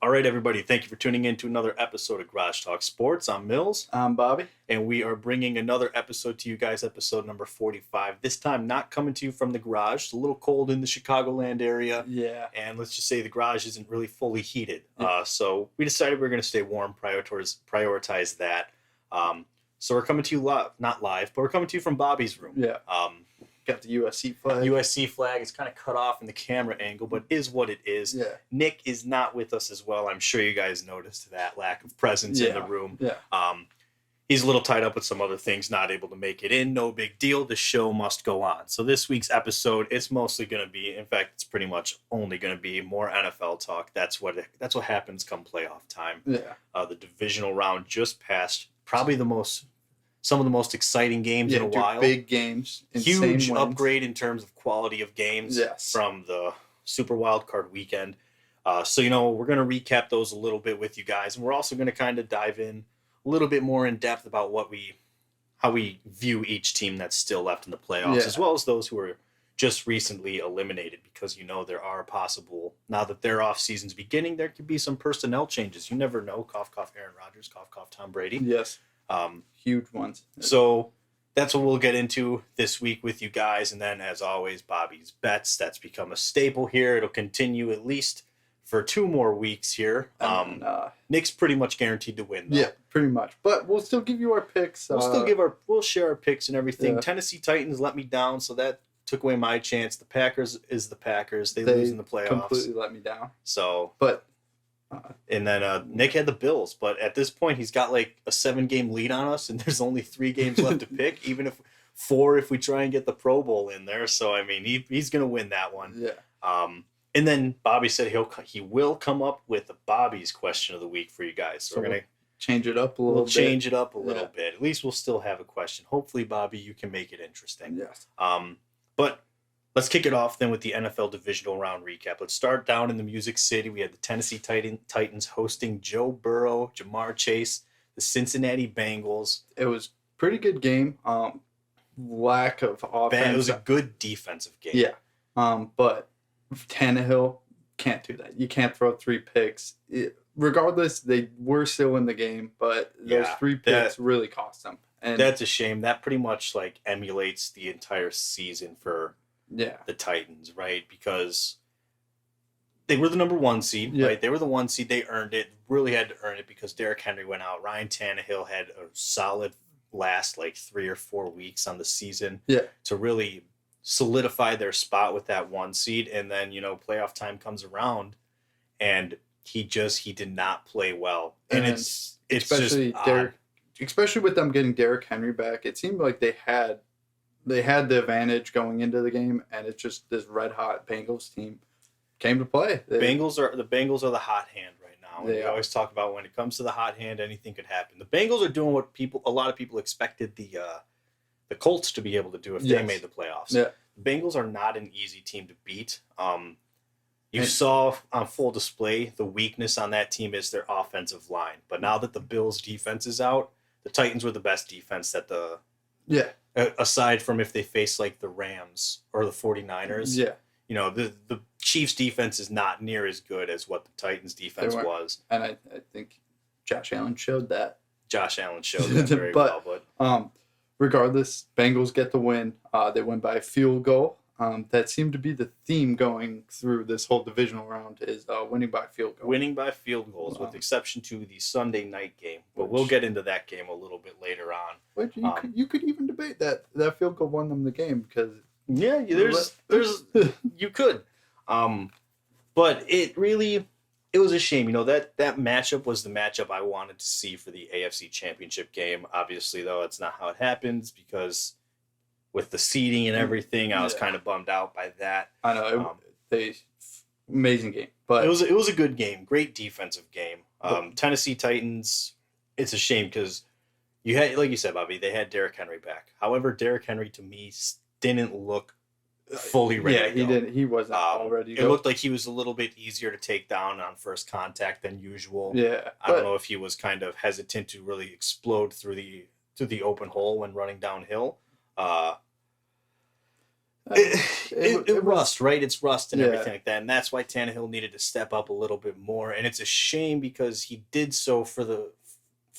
All right, everybody, thank you for tuning in to another episode of Garage Talk Sports. I'm Mills. I'm Bobby. And we are bringing another episode to you guys, episode number 45. This time, not coming to you from the garage. It's a little cold in the Chicagoland area. Yeah. And let's just say the garage isn't really fully heated. Yeah. So we decided we're going to stay warm, prioritize that. So we're coming to you not live, but we're coming to you from Bobby's room. Yeah. Got the USC flag. USC flag is kind of cut off in the camera angle, but is what it is. Yeah. Nick is not with us as well. I'm sure you guys noticed that lack of presence in the room. Yeah. He's a little tied up with some other things, not able to make it in. No big deal. The show must go on. So this week's episode, it's mostly going to be, in fact, it's pretty much only going to be more NFL talk. That's what happens come playoff time. Yeah. The divisional round just passed. Probably some of the most exciting games in a while. Big games. Huge upgrade in terms of quality of games from the Super Wildcard weekend. So, we're going to recap those a little bit with you guys. And we're also going to kind of dive in a little bit more in depth about how we view each team that's still left in the playoffs, as well as those who are just recently eliminated. Because, there are possible, now that their off season's beginning, there could be some personnel changes. You never know. Cough, cough, Aaron Rodgers. Cough, cough, Tom Brady. Yes. Huge ones. So that's what we'll get into this week with you guys. And then, as always, Bobby's bets. That's become a staple here. It'll continue at least for 2 more weeks here. Nick's pretty much guaranteed to win, though. Yeah, pretty much. But we'll still give you our picks. We'll share our picks and everything. Yeah. Tennessee Titans let me down, so that took away my chance. The Packers is the Packers. They lose in the playoffs. Completely let me down. So, but. And then Nick had the Bills, but at this point he's got like a 7-game lead on us, and there's only 3 games left to pick. Even if 4, if we try and get the Pro Bowl in there. So I mean, he's gonna win that one. Yeah. And then Bobby said he will come up with Bobby's question of the week for you guys. So we're gonna change it up a little bit. Change it up a little bit. At least we'll still have a question. Hopefully, Bobby, you can make it interesting. Yes. But let's kick it off then with the NFL divisional round recap. Let's start down in the Music City. We had the Tennessee Titans hosting Joe Burrow, Jamar Chase, the Cincinnati Bengals. It was a pretty good game. Lack of offense. It was a good defensive game. Yeah. But Tannehill can't do that. You can't throw 3 picks. Regardless, they were still in the game, but those 3 picks really cost them. And that's a shame. That pretty much emulates the entire season for the Titans, right? Because they were the number 1 seed, right? They were the 1 seed. They earned it. Really had to earn it because Derrick Henry went out. Ryan Tannehill had a solid last 3 or 4 weeks on the season to really solidify their spot with that 1 seed. And then, playoff time comes around and he did not play well. And it's especially just especially with them getting Derrick Henry back, it seemed like they had the advantage going into the game, and it's just this red hot Bengals team came to play. The Bengals are the hot hand right now. We always talk about when it comes to the hot hand, anything could happen. The Bengals are doing what a lot of people expected the Colts to be able to do if they made the playoffs. Yeah. The Bengals are not an easy team to beat. You saw on full display the weakness on that team is their offensive line. But now that the Bills' defense is out, the Titans were the best defense that aside from if they face the Rams or the 49ers. Yeah. The Chiefs' defense is not near as good as what the Titans' defense was. And I think Josh Allen showed that. Josh Allen showed that very well. But regardless, Bengals get the win. They win by a field goal. That seemed to be the theme going through this whole divisional round is winning by field goal. Winning by field goals, with exception to the Sunday night game. But we'll get into that game a little bit later on. Which you could even debate that field goal won them the game because there's you could. But it was a shame. That matchup was the matchup I wanted to see for the AFC Championship game. Obviously, though, it's not how it happens because with the seeding and everything, I was kind of bummed out by that. I know. Amazing game. But it was a good game. Great defensive game. Tennessee Titans, it's a shame because you had, like you said, Bobby, they had Derrick Henry back. However, Derrick Henry, to me, didn't look fully ready to go. He didn't. He wasn't all ready to go. It looked like he was a little bit easier to take down on first contact than usual. Yeah. I don't know if he was kind of hesitant to really explode through the open hole when running downhill. It rust, right? It's rust and everything like that. And that's why Tannehill needed to step up a little bit more. And it's a shame because he did so for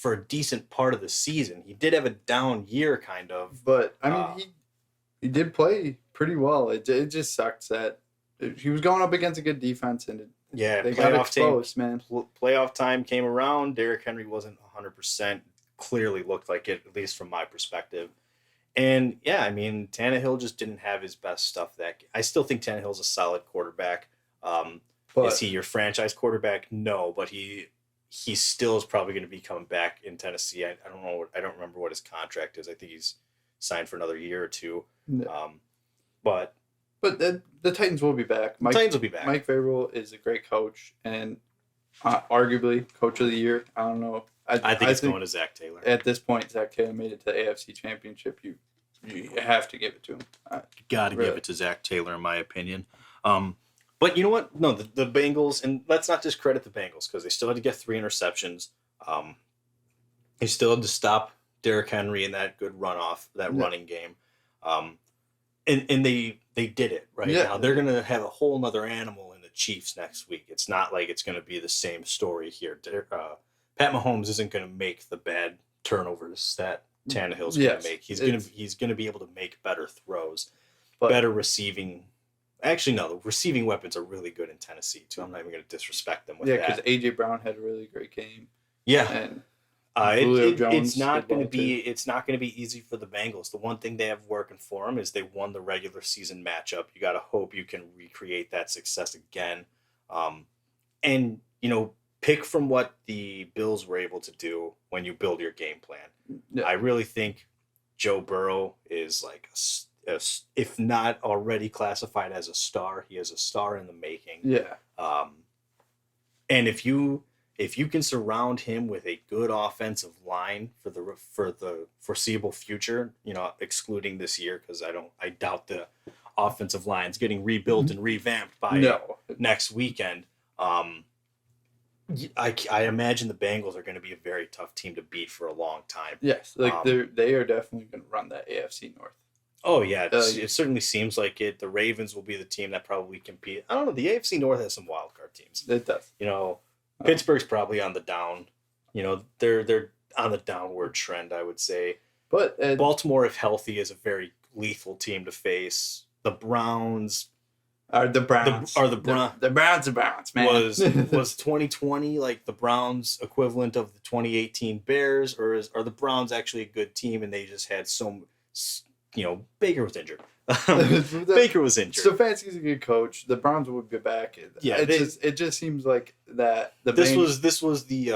a decent part of the season. He did have a down year, kind of. But, I mean, he did play pretty well. It just sucks that he was going up against a good defense. And they got exposed, man. Playoff time came around. Derrick Henry wasn't 100%. Clearly looked like it, at least from my perspective. And, yeah, I mean, Tannehill just didn't have his best stuff. I still think Tannehill's a solid quarterback. Is he your franchise quarterback? No, but he still is probably going to be coming back in Tennessee. I don't know. I don't remember what his contract is. I think he's signed for another year or two. No. But the Titans will be back. Titans will be back. Mike Vrabel is a great coach and arguably coach of the year. I don't know. I think it's going to Zach Taylor. At this point, Zach Taylor made it to the AFC Championship. You have to give it to him. Got to give it to Zach Taylor, in my opinion. But you know what? No, the Bengals, and let's not discredit the Bengals because they still had to get 3 interceptions. They still had to stop Derrick Henry in that good running game. And they did it, right? Yeah. Now they're going to have a whole nother animal in the Chiefs next week. It's not like it's going to be the same story here. Pat Mahomes isn't going to make the bad turnovers that Tannehill's going to make. He's going to be able to make better throws, better receiving. Actually, no, the receiving weapons are really good in Tennessee too. I'm not even going to disrespect them with that. Yeah, because AJ Brown had a really great game. Yeah, and it's not going to be easy for the Bengals. The one thing they have working for them is they won the regular season matchup. You got to hope you can recreate that success again, and pick from what the Bills were able to do when you build your game plan. Yeah. I really think Joe Burrow is like, if not already classified as a star, he is a star in the making. Yeah. And if you can surround him with a good offensive line for the foreseeable future, excluding this year, because I doubt the offensive line's getting rebuilt and revamped by next weekend. I imagine the Bengals are going to be a very tough team to beat for a long time. Yes, they are definitely going to run that AFC North. Oh yeah, it certainly seems like it. The Ravens will be the team that probably compete. I don't know. The AFC North has some wild card teams. It does. Pittsburgh's probably on the down. They're on the downward trend, I would say. But Baltimore, if healthy, is a very lethal team to face. The Browns. The Browns, man. Was 2020 like the Browns equivalent of the 2018 Bears, or are the Browns actually a good team and they just had Baker was injured. Baker was injured. Stefanski's a good coach. The Browns would be back. Yeah, it just seems like that. This was the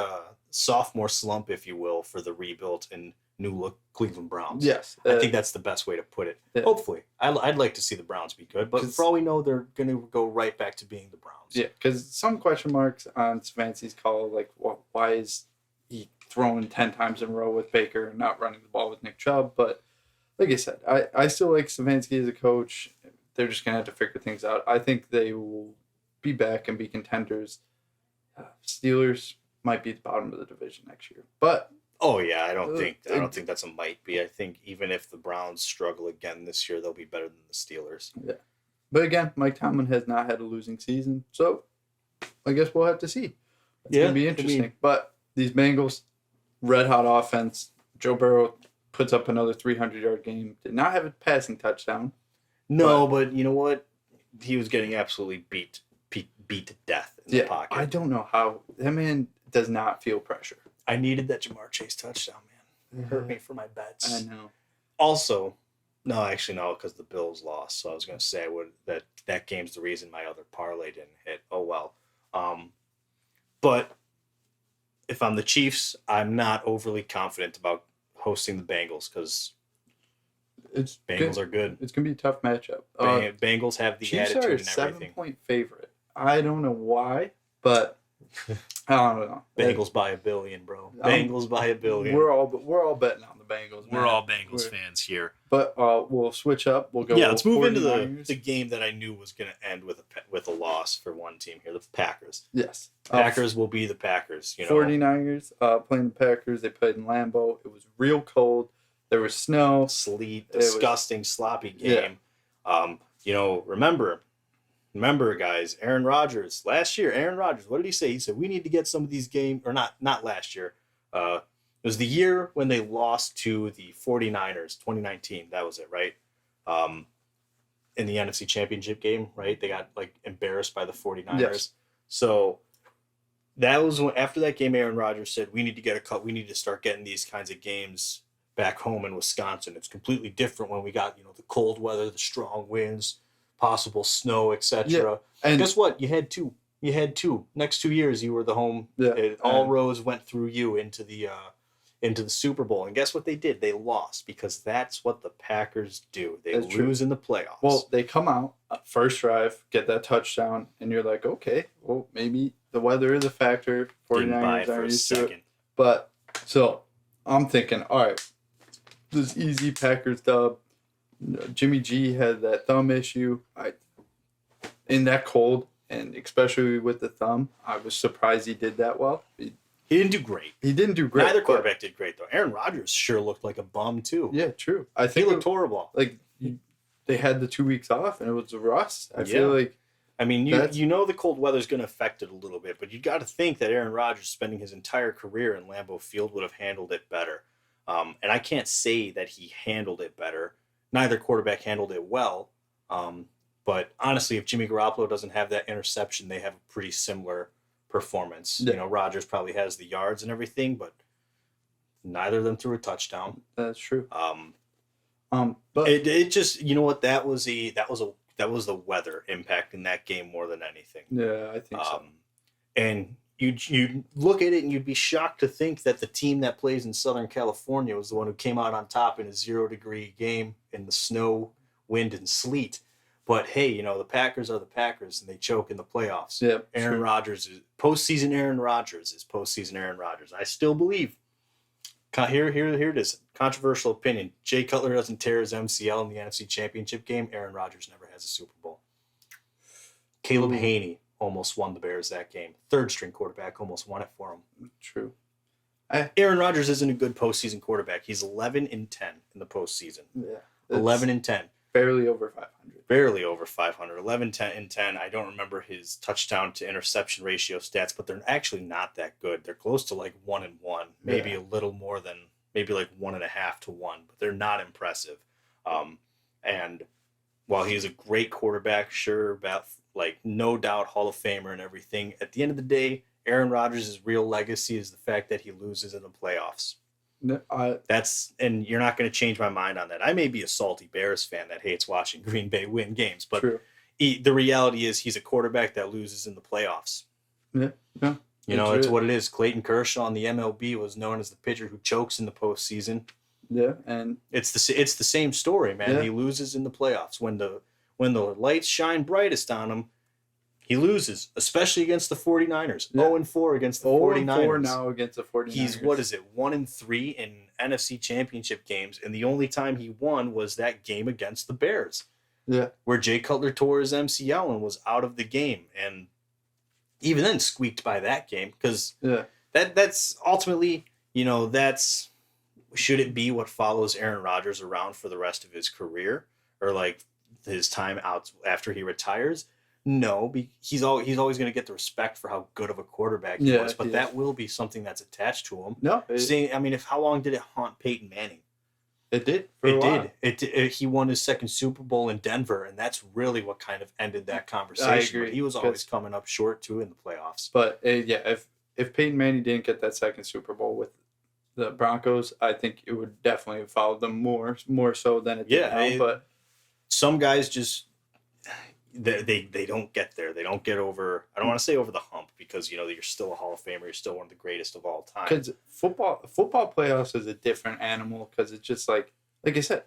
sophomore slump, if you will, for the rebuilt and new look Cleveland Browns. Yes, I think that's the best way to put it. Yeah. Hopefully, I'd like to see the Browns be good, but for all we know, they're going to go right back to being the Browns. Yeah, because some question marks on Stefanski's call, like why is he throwing 10 times in a row with Baker and not running the ball with Nick Chubb? But like I said, I still like Stefanski as a coach. They're just going to have to figure things out. I think they will be back and be contenders. Steelers might be at the bottom of the division next year, but. Oh yeah, I don't think that's a might be. I think even if the Browns struggle again this year, they'll be better than the Steelers. Yeah, but again, Mike Tomlin has not had a losing season, so I guess we'll have to see. It's gonna be interesting. But these Bengals, red hot offense. Joe Burrow puts up another 300-yard game. Did not have a passing touchdown. No, but you know what? He was getting absolutely beat to death in the pocket. I don't know how that man does not feel pressure. I needed that Jamar Chase touchdown, man. It hurt me for my bets. I know. Also, because the Bills lost. So I was going to say that game's the reason my other parlay didn't hit. Oh, well. But if I'm the Chiefs, I'm not overly confident about hosting the Bengals because Bengals are good. It's going to be a tough matchup. Bengals have the Chiefs attitude are a and everything. 7-point favorite. I don't know why, but... I don't know. Bengals by $1 billion, bro. Bengals by $1 billion. We're all betting on the Bengals. We're all Bengals fans here. But we'll switch up. We'll go. Yeah, let's move into the game that I knew was going to end with a loss for one team here, the Packers. Yes, Packers will be the Packers. 49ers playing the Packers. They played in Lambeau. It was real cold. There was snow, sleet, disgusting, sloppy game. Remember, guys, Aaron Rodgers. Last year, Aaron Rodgers, what did he say? He said, we need to get some of these games, or not last year. It was the year when they lost to the 49ers, 2019. That was it, right? In the NFC Championship game, right? They got embarrassed by the 49ers. Yes. So that was after that game, Aaron Rodgers said, we need to get a cut. We need to start getting these kinds of games back home in Wisconsin. It's completely different when we got, the cold weather, the strong winds, possible snow, etc. Yeah. And guess what? You had two. Next 2 years, you were the home. Yeah. All roads went through you into the Super Bowl. And guess what they did? They lost, because that's what the Packers do. They lose in the playoffs. Well, they come out, first drive, get that touchdown, and you're like, okay, well, maybe the weather is a factor. 49ers aren't used to it. But, so, I'm thinking, all right, this easy Packers dub. Jimmy G had that thumb issue. In that cold, and especially with the thumb, I was surprised he did that well. He didn't do great. Neither quarterback did great, though. Aaron Rodgers sure looked like a bum, too. Yeah, true. I think he looked horrible. They had the 2 weeks off, and it was a rust. I feel like... I mean, the cold weather's going to affect it a little bit, but you got to think that Aaron Rodgers, spending his entire career in Lambeau Field, would have handled it better. And I can't say that he handled it better. Neither quarterback handled it well. But honestly, if Jimmy Garoppolo doesn't have that interception, they have a pretty similar performance. Yeah. Rodgers probably has the yards and everything, but neither of them threw a touchdown. That's true. But it just, that was the weather impacting that game more than anything. Yeah, I think so. And you look at it and you'd be shocked to think that the team that plays in Southern California was the one who came out on top in a 0-degree game in the snow, wind, and sleet. But hey, the Packers are the Packers, and they choke in the playoffs. Yep, Aaron Rodgers is postseason. Aaron Rodgers is postseason. Aaron Rodgers. I still believe. Here it is. Controversial opinion. Jay Cutler doesn't tear his MCL in the NFC Championship game. Aaron Rodgers never has a Super Bowl. Caleb Haney almost won the Bears that game. Third-string quarterback almost won it for him. True. Aaron Rodgers isn't a good postseason quarterback. He's 11-10 in the postseason. Yeah. 11-10. Barely over 500. Barely over 500. 11-10. I don't remember his touchdown to interception ratio stats, but they're actually not that good. They're close to 1-1, maybe a little more than, maybe 1.5 to 1, but they're not impressive. And while he's a great quarterback, sure, about no doubt Hall of Famer and everything, at the end of the day, Aaron Rodgers' real legacy is the fact that he loses in the playoffs. And you're not going to change my mind on that. I may be a salty Bears fan that hates watching Green Bay win games, but the reality is he's a quarterback that loses in the playoffs. Yeah. It's what it is. Clayton Kershaw in the MLB was known as the pitcher who chokes in the postseason. Yeah, and it's the same story, man. Yeah. He loses in the playoffs when the lights shine brightest on him. He loses, especially against the 49ers. Yeah. 0-4 against the 49ers. 0-4 now against the 49ers. He's, 1-3 in NFC Championship games, and the only time he won was that game against the Bears. Yeah. Where Jay Cutler tore his MCL and was out of the game, and even then squeaked by that game, because that's ultimately, that's, should it be what follows Aaron Rodgers around for the rest of his career, or his time out after he retires? No, he's always going to get the respect for how good of a quarterback he was, but that will be something that's attached to him. No, how long did it haunt Peyton Manning? It did. He won his second Super Bowl in Denver, and that's really what kind of ended that conversation. I agree. But he was always coming up short too in the playoffs. But if Peyton Manning didn't get that second Super Bowl with the Broncos, I think it would definitely have followed them more so than it did now. But some guys just. They don't get there. They don't get over. I don't want to say over the hump, because you're still a Hall of Famer. You're still one of the greatest of all time. Because football playoffs is a different animal, because it's just like I said,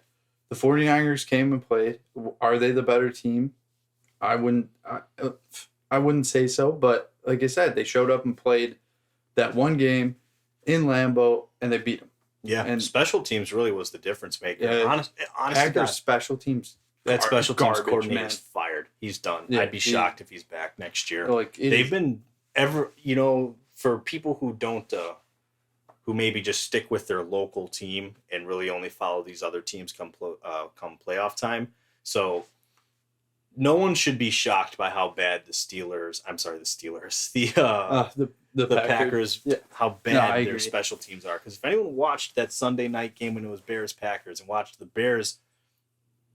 the 49ers came and played. Are they the better team? I wouldn't say so, but like I said, they showed up and played that one game in Lambeau, and they beat them. Yeah, and special teams really was the difference maker. Yeah, honestly, special teams. That special teams coordinator is fired. He's done. Yeah, I'd be shocked if he's back next year. They've been for people who don't, who maybe just stick with their local team and really only follow these other teams come playoff time. So no one should be shocked by how bad the Steelers. I'm sorry, the Steelers. The Packers. Yeah. How bad their special teams are. Because if anyone watched that Sunday night game when it was Bears-Packers and watched the Bears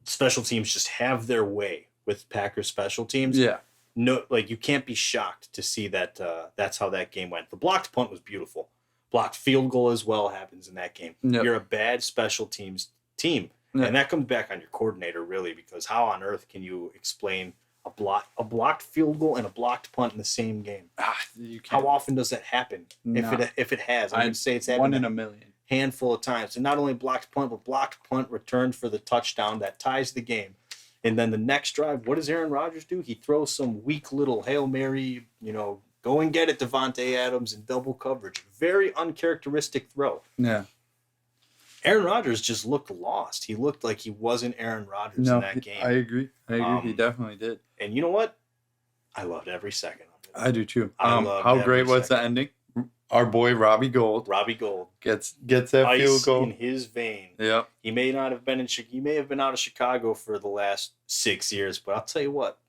special teams just have their way with Packers special teams. Yeah. No, like you can't be shocked to see that that's how that game went. The blocked punt was beautiful. Blocked field goal as well happens in that game. Yep. You're a bad special teams team. Yep. And that comes back on your coordinator, really, because how on earth can you explain a blocked field goal and a blocked punt in the same game? How often does that happen? No. If it has, I would say it's happened 1 in a million. Handful of times. And not only blocked punt, but blocked punt returned for the touchdown that ties the game. And then the next drive, what does Aaron Rodgers do? He throws some weak little Hail Mary, go and get it, Davante Adams in double coverage. Very uncharacteristic throw. Yeah. Aaron Rodgers just looked lost. He looked like he wasn't Aaron Rodgers in that game. I agree. He definitely did. And you know what? I loved every second of it. I do too. How great was the ending? Our boy Robbie Gold gets that ice field goal in his vein. Yeah. He may not have been he may have been out of Chicago for the last 6 years, but I'll tell you what.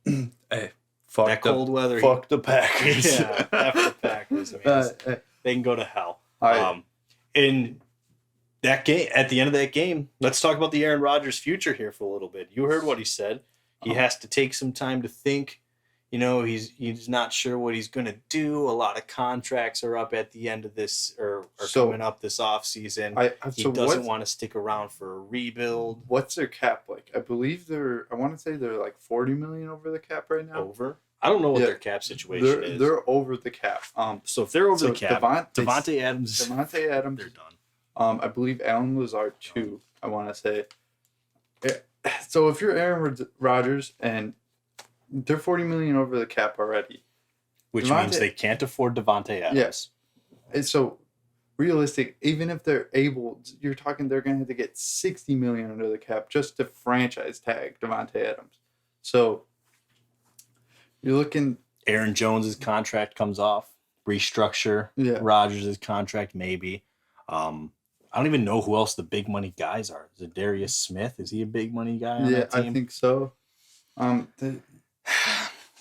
Hey, that cold weather. Fuck the Packers. Yeah, F the Packers. I mean, they can go to hell. In that game, at the end of that game, let's talk about the Aaron Rodgers future here for a little bit. You heard what he said. He has to take some time to think. He's not sure what he's going to do. A lot of contracts are up at the end of this or coming up this offseason. He doesn't want to stick around for a rebuild. What's their cap like? I believe I want to say they're like $40 million over the cap right now. Over? I don't know what their cap situation is. They're over the cap. So if they're over the cap, Davante Adams, they're done. I believe Allen Lazard too, I want to say. So if you're Aaron Rodgers and they're $40 million over the cap already, which means they can't afford Davante Adams. Yes. And so realistic, even if they're able, you're talking they're going to have to get $60 million under the cap just to franchise tag Davante Adams. So you're looking. Aaron Jones's contract comes off, restructure. Yeah. Rodgers' contract maybe. I don't even know who else the big money guys are. Is it Darius Smith? Is he a big money guy on that team? I think so.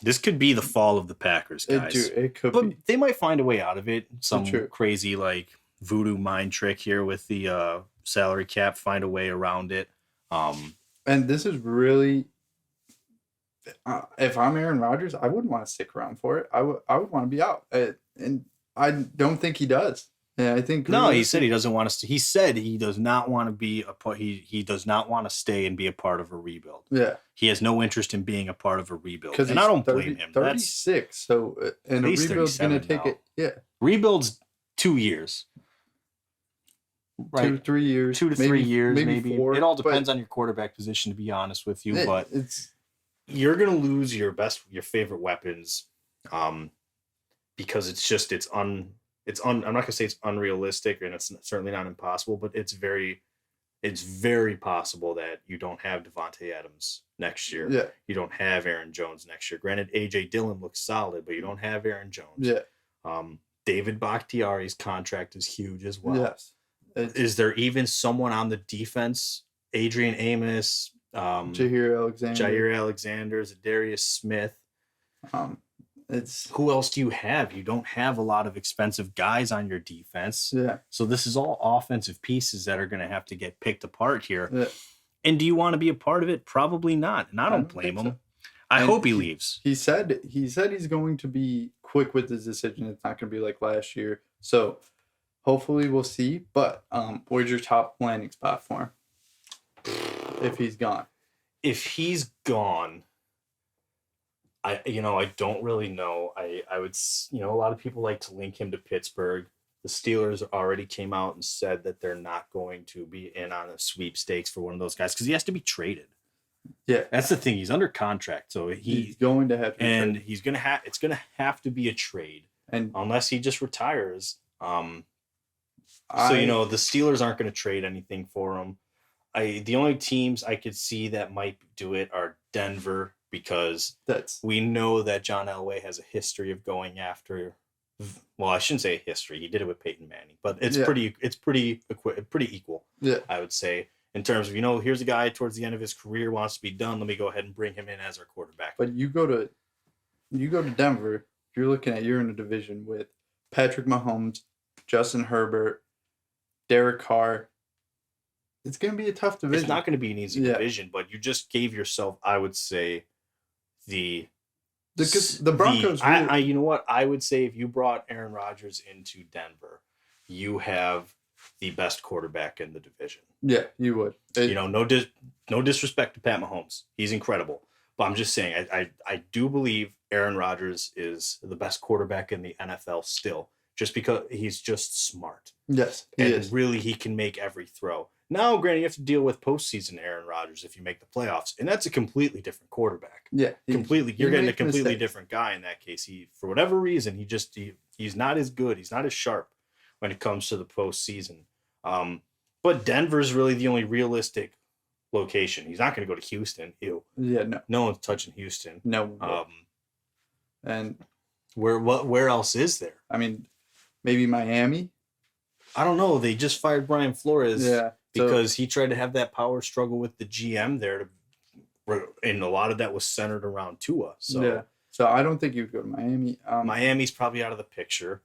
This could be the fall of the Packers, guys. It could be. They might find a way out of it. Some crazy voodoo mind trick here with the salary cap. Find a way around it. And this is really, if I'm Aaron Rodgers, I wouldn't want to stick around for it. I would want to be out, and I don't think he does. Yeah, I think he said he doesn't want to. He said he does not want to be a part. He does not want to stay and be a part of a rebuild. Yeah, he has no interest in being a part of a rebuild, and I don't blame him. 36, so and a rebuild's going to take it. Yeah, rebuild's 2 years, right? 2 to 3 years, 2 to 3 years, maybe 4. It all depends on your quarterback position, to be honest with you. But you're going to lose your favorite weapons, because I'm not gonna say it's unrealistic, and it's certainly not impossible, but it's very possible that you don't have Davante Adams next year. Yeah. You don't have Aaron Jones next year. Granted, AJ Dillon looks solid, but you don't have Aaron Jones. Yeah. David Bakhtiari's contract is huge as well. Yes. Is there even someone on the defense? Adrian Amos, Jair Alexander, Zadarius Smith. Who else do you have? You don't have a lot of expensive guys on your defense. Yeah. So this is all offensive pieces that are going to have to get picked apart here. Yeah. And do you want to be a part of it? Probably not. And I don't blame him. So. I hope he leaves. He said he's going to be quick with his decision. It's not going to be like last year. So hopefully we'll see. But where's your top landing spot for him? If he's gone. If he's gone, I don't really know. I would, a lot of people like to link him to Pittsburgh. The Steelers already came out and said that they're not going to be in on a sweepstakes for one of those guys because he has to be traded. Yeah, that's the thing. He's under contract, so he's going to have to. And he's gonna have. It's gonna have to be a trade, and unless he just retires. The Steelers aren't going to trade anything for him. The only teams I could see that might do it are Denver, because we know that John Elway has a history of going after. Well, I shouldn't say a history. He did it with Peyton Manning, but it's pretty equal. Yeah, I would say. in terms of, here's a guy towards the end of his career wants to be done. Let me go ahead and bring him in as our quarterback. But you go to Denver, you're in a division with Patrick Mahomes, Justin Herbert, Derek Carr. It's going to be a tough division. It's not going to be an easy division, but you just gave yourself, I would say, the Broncos. You know what? I would say if you brought Aaron Rodgers into Denver, you have the best quarterback in the division. Yeah, you would. No disrespect to Pat Mahomes. He's incredible. But I'm just saying, I do believe Aaron Rodgers is the best quarterback in the NFL still, just because he's just smart. Yes, really, he can make every throw. Now, granted, you have to deal with postseason Aaron Rodgers if you make the playoffs, and that's a completely different quarterback. Yeah, completely. You're getting a completely different guy in that case. For whatever reason, he's not as good. He's not as sharp when it comes to the postseason. But Denver's really the only realistic location. He's not going to go to Houston. Ew. Yeah, no. No one's touching Houston. No. And where else is there? I mean, maybe Miami. I don't know. They just fired Brian Flores. Yeah. Because he tried to have that power struggle with the GM there, and a lot of that was centered around Tua. So I don't think you would go to Miami. Miami's probably out of the picture.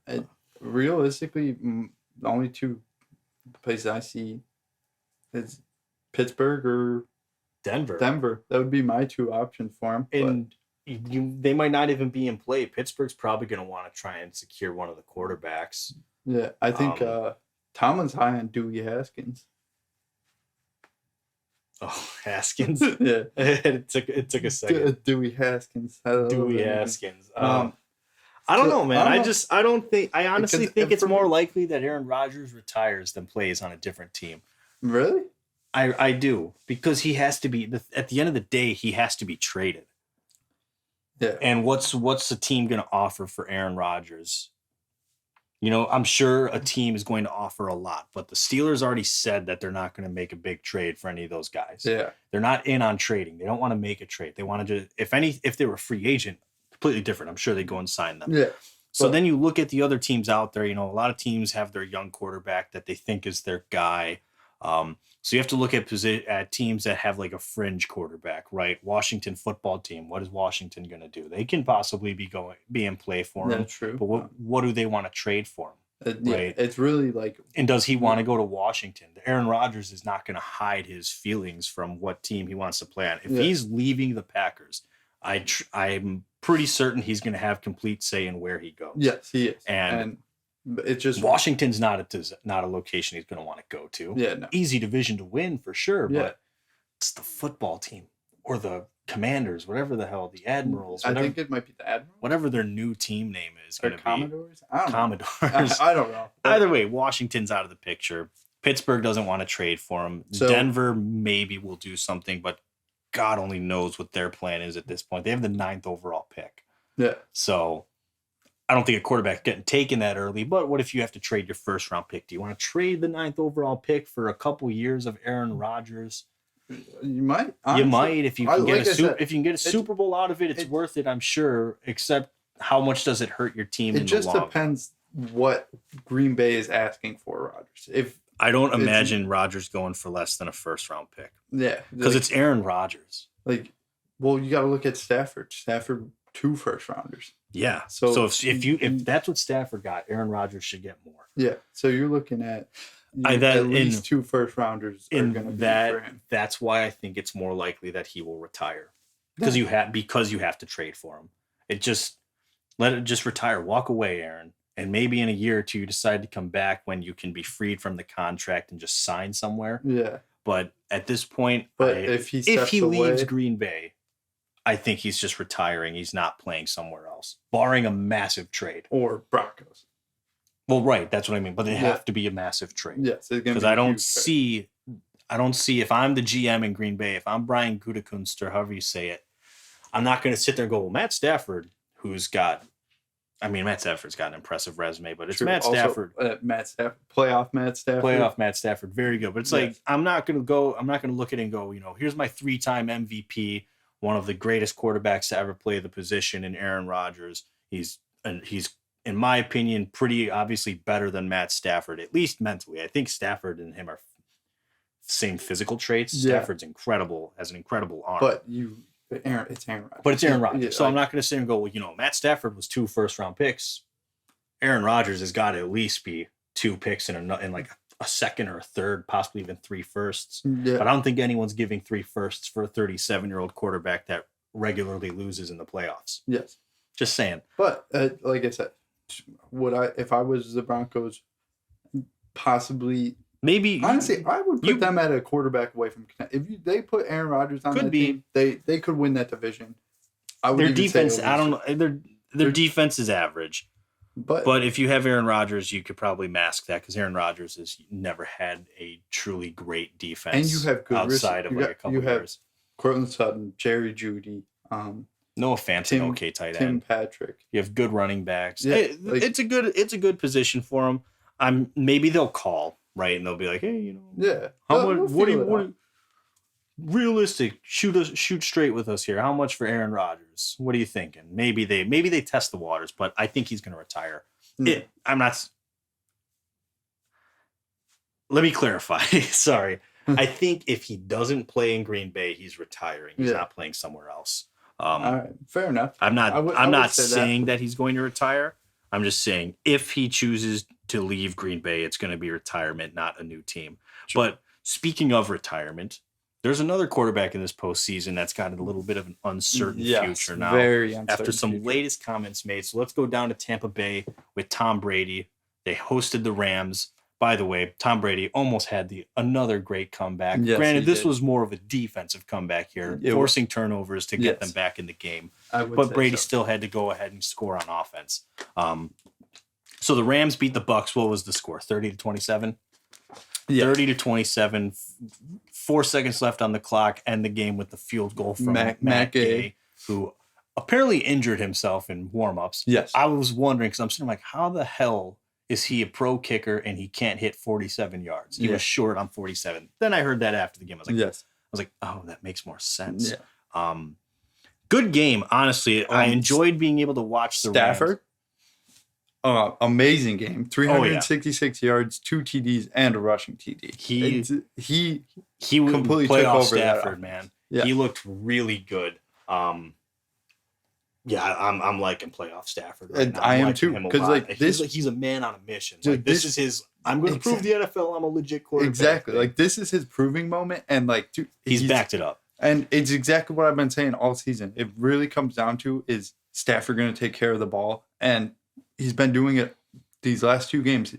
Realistically, the only two places I see is Pittsburgh or Denver. That would be my two options for him. And they might not even be in play. Pittsburgh's probably going to want to try and secure one of the quarterbacks. Yeah, I think Tomlin's high on Dewey Haskins. Oh, Haskins. Yeah. it took a second. Dewey Haskins. Dewey Haskins. I don't know, man. I honestly think it's more likely that Aaron Rodgers retires than plays on a different team. Really? I do, because he has to be at the end of the day, he has to be traded. Yeah. And what's the team going to offer for Aaron Rodgers? I'm sure a team is going to offer a lot, but the Steelers already said that they're not going to make a big trade for any of those guys. Yeah. They're not in on trading. They don't want to make a trade. They want to if they were a free agent, completely different. I'm sure they'd go and sign them. Yeah. So then you look at the other teams out there, a lot of teams have their young quarterback that they think is their guy. So you have to look at teams that have like a fringe quarterback, right? Washington football team. What is Washington going to do? They can possibly be in play for him. That's true. But what do they want to trade for him? Right. It's really like. And does he want to go to Washington? Aaron Rodgers is not going to hide his feelings from what team he wants to play on. If he's leaving the Packers, I'm pretty certain he's going to have complete say in where he goes. Yes, he is. And it's just Washington's not a location he's going to want to go to. Yeah, no. Easy division to win for sure, but it's the football team or the Commanders, whatever the hell, the Admirals. I think it might be the Admirals. Whatever their new team name is going to be. Commodores? Commodores. I don't know. Either way, Washington's out of the picture. Pittsburgh doesn't want to trade for him. So, Denver maybe will do something, but God only knows what their plan is at this point. They have the 9th overall pick. Yeah. So I don't think a quarterback getting taken that early, but what if you have to trade your first round pick? Do you want to trade the 9th overall pick for a couple years of Aaron Rodgers? You might. Honestly. You might if you can get a Super Bowl out of it. It's worth it, I'm sure. Except how much does it hurt your team? It just depends what Green Bay is asking for Rodgers. I don't imagine Rodgers going for less than a first round pick. Yeah, because it's Aaron Rodgers. You got to look at Stafford. Stafford 2 first rounders. Yeah. So if that's what Stafford got, Aaron Rodgers should get more. Yeah. So you're looking at at least 2 first rounders are going to be for him. That's why I think it's more likely that he will retire because you have to trade for him. Let it just retire, walk away, Aaron, and maybe in a year or two you decide to come back when you can be freed from the contract and just sign somewhere. Yeah. But at this point, if he leaves Green Bay, I think he's just retiring. He's not playing somewhere else, barring a massive trade. Or Broncos. Well, right. That's what I mean. But they have to be a massive trade. Yes. Because I don't see if I'm the GM in Green Bay, if I'm Brian Gutekunst or however you say it, I'm not going to sit there and go, well, Matt Stafford's got an impressive resume, but it's Matt Stafford. Playoff Matt Stafford. Very good. But it's like, I'm not going to look at it and go, here's my 3-time MVP, one of the greatest quarterbacks to ever play the position in Aaron Rodgers. He's, in my opinion, pretty obviously better than Matt Stafford, at least mentally. I think Stafford and him are same physical traits. Stafford's incredible, has an incredible arm. But it's Aaron Rodgers. But it's Aaron Rodgers. So I'm not going to sit and go, well, Matt Stafford was 2 first-round picks. Aaron Rodgers has got to at least be 2 picks in like a second or a third, possibly even 3 firsts. Yeah. But I don't think anyone's giving 3 firsts for a 37-year-old quarterback that regularly loses in the playoffs. Yes. Just saying. But like I said, if I was the Broncos, possibly maybe honestly, I would put them at a quarterback away from if they put Aaron Rodgers on that team, they could win that division. Their defense, I don't know, their defense is average. But if you have Aaron Rodgers, you could probably mask that because Aaron Rodgers has never had a truly great defense. And you have good outside of a couple years. Cortland Sutton, Jerry Jeudy, Noah Fant's an okay tight end. Tim Patrick. You have good running backs. Yeah, it's a good position for them. Maybe they'll call, right, and they'll be like, hey, yeah. What do you realistic? Shoot straight with us here. How much for Aaron Rodgers? What are you thinking? Maybe they test the waters, but I think he's going to retire. I'm not. Let me clarify. Sorry. I think if he doesn't play in Green Bay, he's retiring. He's not playing somewhere else. All right, fair enough. I'm not saying that he's going to retire. I'm just saying if he chooses to leave Green Bay, it's going to be retirement, not a new team. Sure. But speaking of retirement, there's another quarterback in this postseason that's got a little bit of an uncertain future now. Very uncertain after some latest comments made. So let's go down to Tampa Bay with Tom Brady. They hosted the Rams. By the way, Tom Brady almost had another great comeback. Yes, granted, this was more of a defensive comeback here, forcing turnovers to get them back in the game. But Brady still had to go ahead and score on offense. So the Rams beat the Bucs. What was the score? 30-27? Yeah. 30-27. 4 seconds left on the clock. End the game with the field goal from Matt Gay, who apparently injured himself in warm-ups. Yes. I was wondering, because I'm sitting like, how the hell is he a pro kicker and he can't hit 47 yards? He was short on 47. Then I heard that after the game. I was like, oh, that makes more sense. Yeah. Good game, honestly. I enjoyed being able to watch the Stafford. Amazing game. 366 yards, 2 TDs, and a rushing TD. He completely took over Stafford, man. Yeah. He looked really good. I'm liking playoff Stafford right now. I am too, because he's a man on a mission. Like, this is his. I'm going to prove the NFL I'm a legit quarterback. Exactly. Like, this is his proving moment, and dude, he's backed it up. And it's exactly what I've been saying all season. It really comes down to is Stafford going to take care of the ball, and he's been doing it these last 2 games.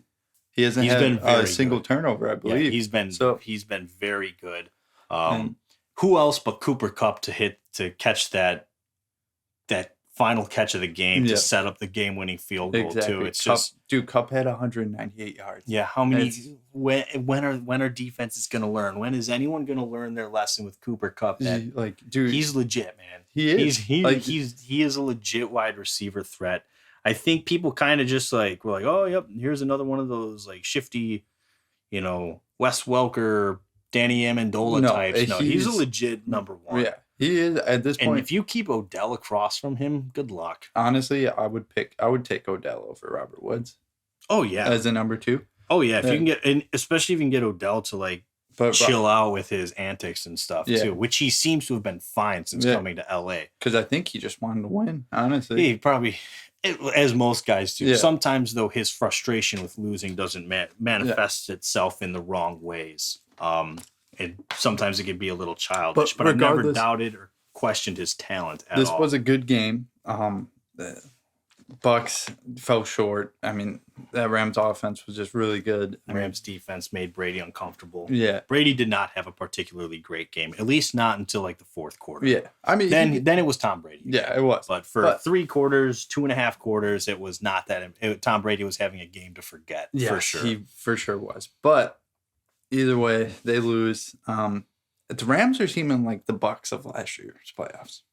He hasn't had a single turnover, I believe. Yeah, he's been very good. Who else but Cooper Kupp to catch that final catch of the game to set up the game-winning field goal too? It's Kupp had 198 yards. Yeah, how many? When are defenses going to learn? When is anyone going to learn their lesson with Cooper Kupp? He's legit, man. He is. He is a legit wide receiver threat. I think people kind of just were like, oh, yep, here's another one of those shifty, Wes Welker, Danny Amendola types. No, he's a legit number 1. Yeah, he is at this point. And if you keep Odell across from him, good luck. Honestly, I would take Odell over Robert Woods. Oh yeah, as a number 2. Oh yeah, if you can get, and especially if you can get Odell to chill out with his antics and stuff too, which he seems to have been fine since coming to LA. Because I think he just wanted to win. Honestly, he probably. As most guys do. Yeah. Sometimes, though, his frustration with losing doesn't manifest itself in the wrong ways. And sometimes it can be a little childish. But I've never doubted or questioned his talent at all. This was a good game. The Bucs fell short. I mean, that Rams offense was just really good. Rams defense made Brady uncomfortable. Yeah. Brady did not have a particularly great game, at least not until the fourth quarter. Yeah. I mean, then it was Tom Brady. Yeah, it was. But for 3 quarters, 2.5 quarters, it was not that. Tom Brady was having a game to forget, for sure. He for sure was. But either way, they lose. The Rams are seeming like the Bucs of last year's playoffs.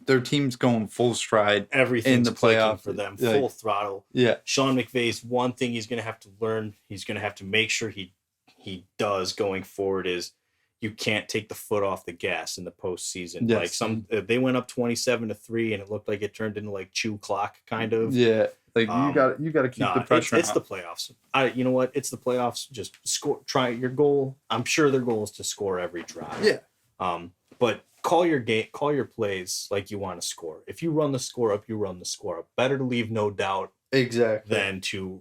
Their team's going full stride. Everything's in the playoff for them, full throttle. Yeah. Sean McVay's one thing he's going to have to learn, he's going to have to make sure he does going forward is you can't take the foot off the gas in the postseason. Yes. They went up 27-3 and it looked like it turned into chew clock kind of. Yeah. Like you got to keep the pressure. It's the playoffs. You know what? It's the playoffs. Just score. Try your goal. I'm sure their goal is to score every drive. Yeah. But call your game. Call your plays like you want to score. If you run the score up, you run the score up. Better to leave no doubt. Exactly. Than to,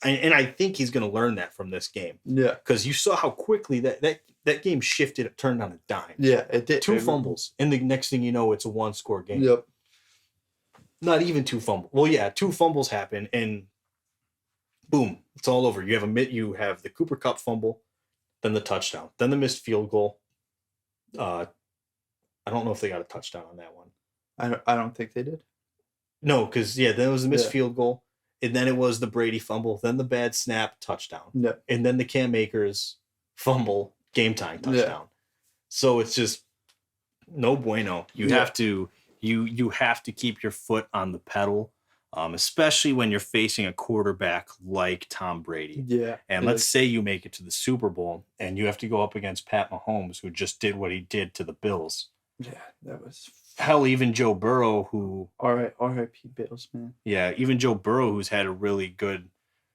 and I think he's going to learn that from this game. Yeah. Because you saw how quickly that game shifted. It turned on a dime. Yeah, it did. 2 fumbles, and the next thing you know, it's a 1-score game. Yep. Not even 2 fumbles. Well, yeah, 2 fumbles happen, and boom, it's all over. You have the Cooper Kupp fumble, then the touchdown, then the missed field goal. I don't know if they got a touchdown on that one. I don't think they did. No, because then it was the missed field goal, and then it was the Brady fumble, then the bad snap touchdown, and then the Cam Akers fumble game time touchdown. Yeah. So it's just no bueno. You have to you have to keep your foot on the pedal, especially when you're facing a quarterback like Tom Brady. Yeah, and let's say you make it to the Super Bowl, and you have to go up against Pat Mahomes, who just did what he did to the Bills. Yeah, that was. Hell, even Joe Burrow, who... R.I.P. Bills, man. Yeah, even Joe Burrow, who's had a really good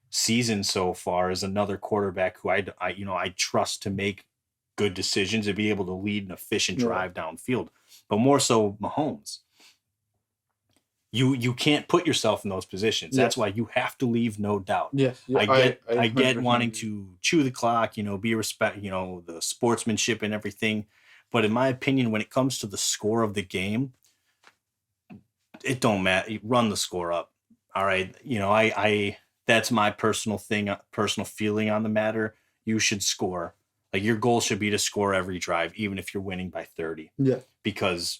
season so far, is another quarterback who I trust to make good decisions and be able to lead an efficient drive downfield. But more so Mahomes. You can't put yourself in those positions. That's why you have to leave no doubt. Yes. I get wanting to chew the clock, be respect, the sportsmanship and everything. But in my opinion, when it comes to the score of the game, it don't matter. Run the score up. All right. I that's my personal feeling on the matter. You should score. Like your goal should be to score every drive, even if you're winning by 30. Yeah. Because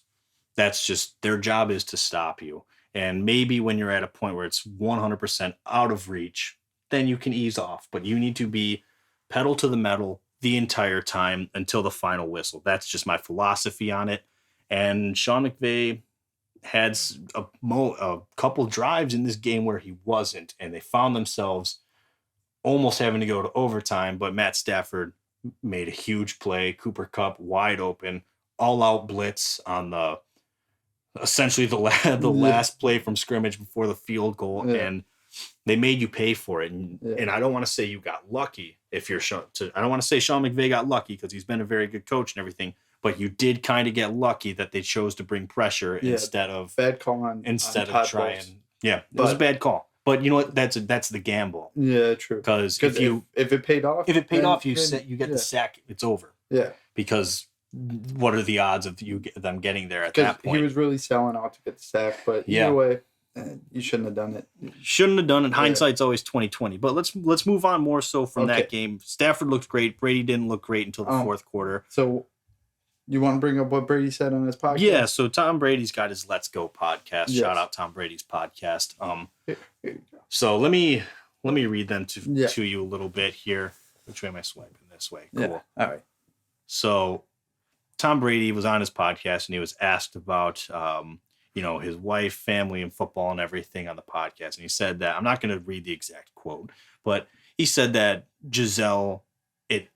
that's just their job is to stop you. And maybe when you're at a point where it's 100% out of reach, then you can ease off. But you need to be pedal to the metal the entire time until the final whistle. That's just my philosophy on it. And Sean McVay had a couple drives in this game where he wasn't, and they found themselves almost having to go to overtime, but Matt Stafford made a huge play. Cooper Kupp wide open, all-out blitz on essentially the last play from scrimmage before the field goal, and they made you pay for it. And I don't want to say you got lucky if you're I don't want to say Sean McVay got lucky because he's been a very good coach and everything, but you did kind of get lucky that they chose to bring pressure instead of bad call on trying. Yeah, it was a bad call. But you know what? That's the gamble. Yeah, true. Because if it paid off, you get the sack. It's over. Yeah. Because what are the odds of them getting there at that point? He was really selling out to get the sack, but either way, you shouldn't have done it. Shouldn't have done it. Hindsight's always 20/20. But let's move on more so from that game. Stafford looked great. Brady didn't look great until the fourth quarter. So you want to bring up what Brady said on his podcast? Yeah. So Tom Brady's got his Let's Go podcast. Yes. Shout out Tom Brady's podcast. Here you go. So let me read them to you a little bit here. Which way am I swiping? This way. Cool. Yeah. All right. So Tom Brady was on his podcast and he was asked about his wife, family, and football and everything on the podcast. And he said that, I'm not going to read the exact quote, but he said that Giselle,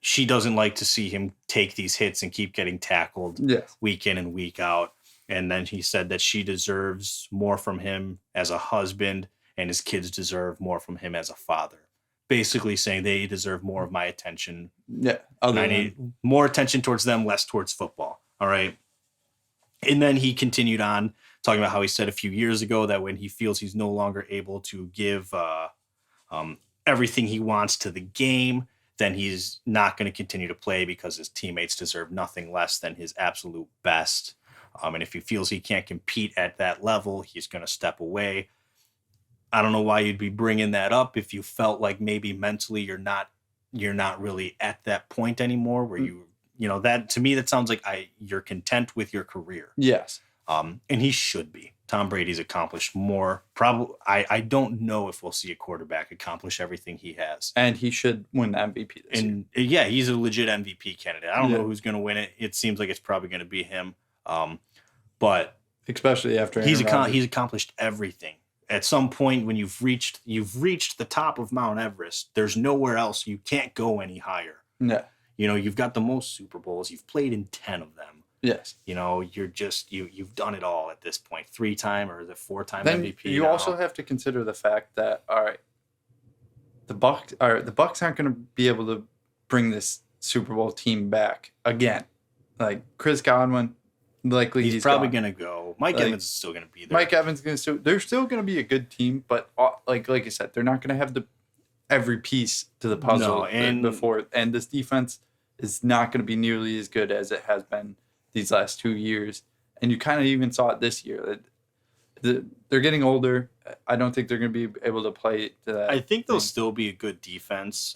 she doesn't like to see him take these hits and keep getting tackled week in and week out. And then he said that she deserves more from him as a husband and his kids deserve more from him as a father. Basically saying they deserve more of my attention. Yeah. And I need more attention towards them, less towards football. All right. And then he continued on talking about how he said a few years ago that when he feels he's no longer able to give everything he wants to the game, then he's not going to continue to play because his teammates deserve nothing less than his absolute best. And if he feels he can't compete at that level, he's going to step away. I don't know why you'd be bringing that up if you felt like maybe mentally you're not really at that point anymore where that to me, that sounds like you're content with your career. Yes. And he should be. Tom Brady's accomplished more. Probably, I don't know if we'll see a quarterback accomplish everything he has. And he should win the MVP this year. Yeah, he's a legit MVP candidate. I don't know who's going to win it. It seems like it's probably going to be him. But especially after he's accomplished everything. At some point, when you've reached the top of Mount Everest, there's nowhere else. You can't go any higher. Yeah. You've got the most Super Bowls. You've played in 10 of them. Yes. You've done it all at this point. 3-time or the 4-time then MVP. You now. also have to consider the fact that, all right, the Bucs aren't going to be able to bring this Super Bowl team back again. Like Chris Godwin, likely he's probably going to go. Mike Evans is still going to be there. Mike Evans is going to they're still going to be a good team, but like I said, they're not going to have every piece to the puzzle before. And this defense is not going to be nearly as good as it has been these last 2 years. And you kind of even saw it this year. They're getting older. I don't think they're going to be able to play to that. I think they'll still be a good defense.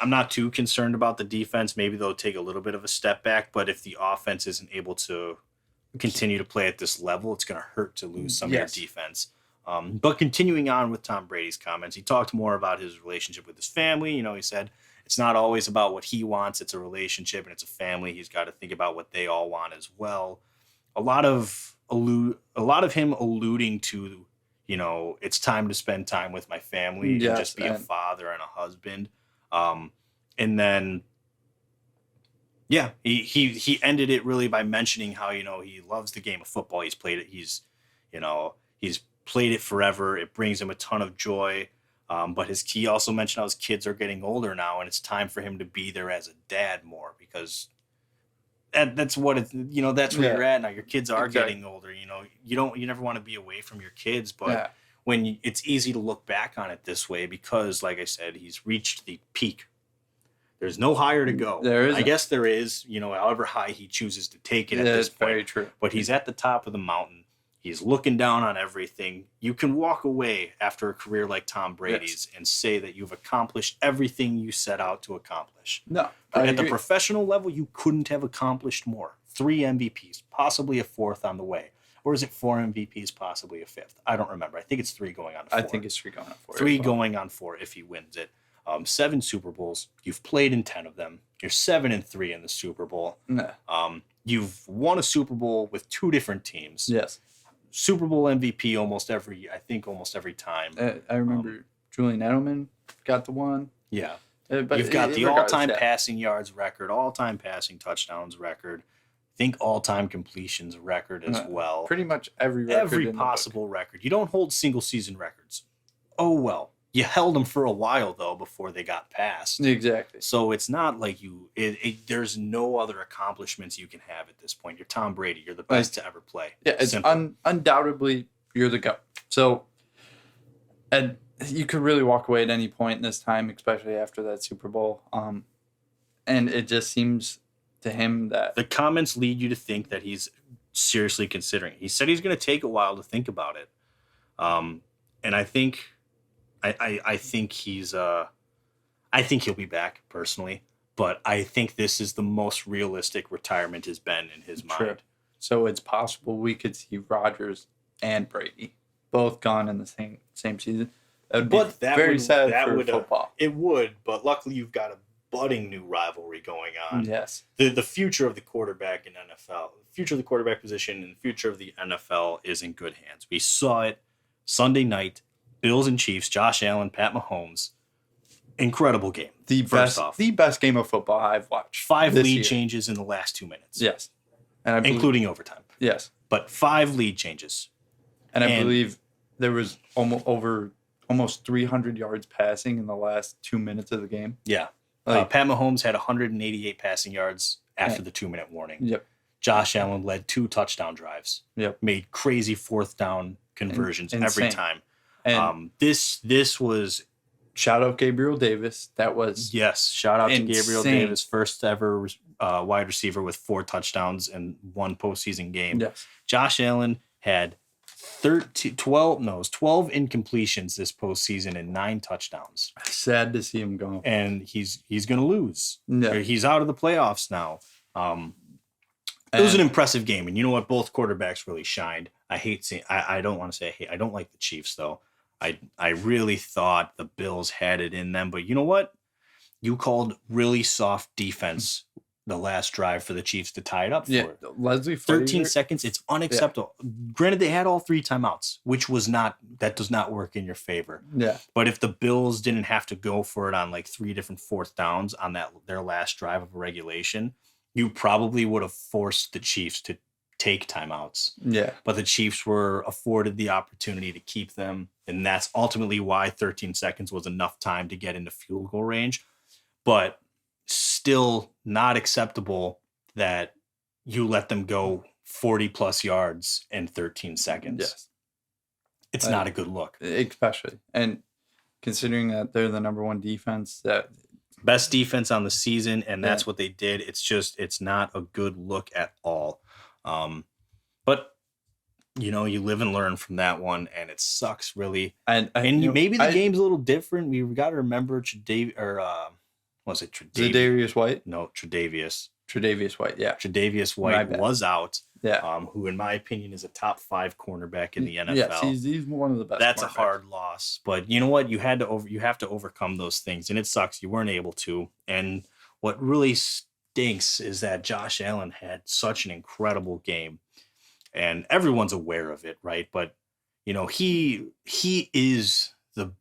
I'm not too concerned about the defense. Maybe they'll take a little bit of a step back, but if the offense isn't able to continue to play at this level, it's going to hurt to lose some of your defense. But continuing on with Tom Brady's comments, he talked more about his relationship with his family. He said it's not always about what he wants. It's a relationship and it's a family. He's got to think about what they all want as well. A lot of him alluding to, it's time to spend time with my family and just be a father and a husband. And then, he ended it really by mentioning how, he loves the game of football. He's played it. He's played it forever. It brings him a ton of joy. But he also mentioned how his kids are getting older now and it's time for him to be there as a dad more because that's what it's, that's where you're at now. Your kids are getting older. You never want to be away from your kids, but when it's easy to look back on it this way because, like I said, he's reached the peak. There's no higher to go. I guess there is, however high he chooses to take it at this point. Very true. But he's at the top of the mountain. He's looking down on everything. You can walk away after a career like Tom Brady's and say that you've accomplished everything you set out to accomplish. No, at the professional level, you couldn't have accomplished more. 3 MVPs, possibly a 4th on the way. Or is it 4 MVPs, possibly a 5th? I don't remember. I think it's 3 going on 4. I think it's 3 going on 4. 3 going on 4 if he wins it. 7 Super Bowls. You've played in 10 of them. You're 7-3 in the Super Bowl. No. You've won a Super Bowl with 2 different teams. Yes. Super Bowl MVP almost every time. I remember Julian Edelman got the one. Yeah. But you've got the all-time passing yards record, all-time passing touchdowns record. I think all-time completions record as well. Pretty much every record. Every possible record. You don't hold single-season records. Oh, well. You held them for a while, though, before they got passed. Exactly. So it's not like there's no other accomplishments you can have at this point. You're Tom Brady. You're the best to ever play. Yeah, it's undoubtedly you're the GOAT. So, and you could really walk away at any point in this time, especially after that Super Bowl. And it just seems to him that the comments lead you to think that he's seriously considering it. He said he's going to take a while to think about it. And I think he'll be back personally, but I think this is the most realistic retirement has been in his mind. True. So it's possible we could see Rodgers and Brady both gone in the same season. That would be very sad for football. It would, but luckily you've got a budding new rivalry going on. Yes. The future of the quarterback in NFL, the future of the quarterback position and the future of the NFL is in good hands. We saw it Sunday night. Bills and Chiefs, Josh Allen, Pat Mahomes. Incredible game. The best game of football I've watched. 5 lead changes in the last 2 minutes. Yes. And including overtime. Yes. But 5 lead changes. And I believe there was almost 300 yards passing in the last 2 minutes of the game. Yeah. Pat Mahomes had 188 passing yards after the 2-minute warning. Yep. Josh Allen led 2 touchdown drives. Yep. Made crazy 4th down conversions every time. And this was shout out Gabriel Davis. That was shout out to Gabriel Davis, first ever wide receiver with 4 touchdowns in 1 postseason game. Yes. Josh Allen had 12 incompletions this postseason and 9 touchdowns. Sad to see him go. And he's going to lose. Yeah. He's out of the playoffs now. It was an impressive game, and you know what? Both quarterbacks really shined. I don't want to say I hate. I don't like the Chiefs though. I really thought the Bills had it in them, but you know what? You called really soft defense the last drive for the Chiefs to tie it up for it. Leslie 13 seconds. It's unacceptable. Yeah. Granted, they had all 3 timeouts, which that does not work in your favor. Yeah. But if the Bills didn't have to go for it on like 3 different 4th downs on their last drive of regulation, you probably would have forced the Chiefs to take timeouts. Yeah. But the Chiefs were afforded the opportunity to keep them. And that's ultimately why 13 seconds was enough time to get into field goal range. But still not acceptable that you let them go 40 plus yards in 13 seconds. Yes. It's not a good look. Especially. And considering that they're the number one defense, that best defense on the season, and that's what they did. It's not a good look at all. But you was and learn from that one, and it sucks really. And maybe the game's a little different. We've got to remember was it Tredavious White? No, Tredavious White, yeah. Tredavious White was out. Yeah. Who, in my opinion, is a top 5 cornerback in the NFL. Yes, he's one of the best. That's a hard loss, but you know what? You have to overcome those things, and it sucks you weren't able to. And what really stinks is that Josh Allen had such an incredible game, and everyone's aware of it, right? But he is the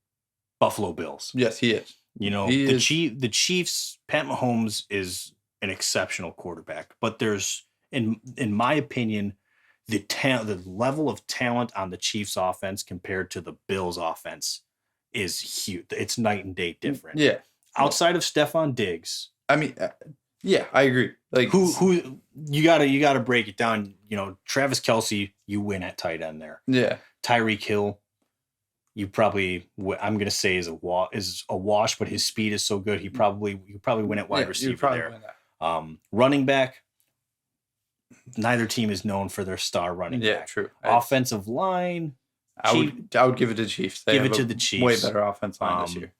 Buffalo Bills. Yes, he is. The Chiefs, Pat Mahomes is an exceptional quarterback, but there's, in my opinion, the level of talent on the Chiefs offense compared to the Bills offense is huge. It's night and day different. Yeah. Outside of Stephon Diggs. I mean, yeah, I agree. Like who you gotta break it down. Travis Kelce, you win at tight end there. Yeah. Tyreek Hill, you probably, I'm going to say is a wash, but his speed is so good. You probably win at wide receiver there. Running back, neither team is known for their star running back. Yeah, true. Offensive line, I would give it to the Chiefs. Give it to the Chiefs. Way better offensive line this year.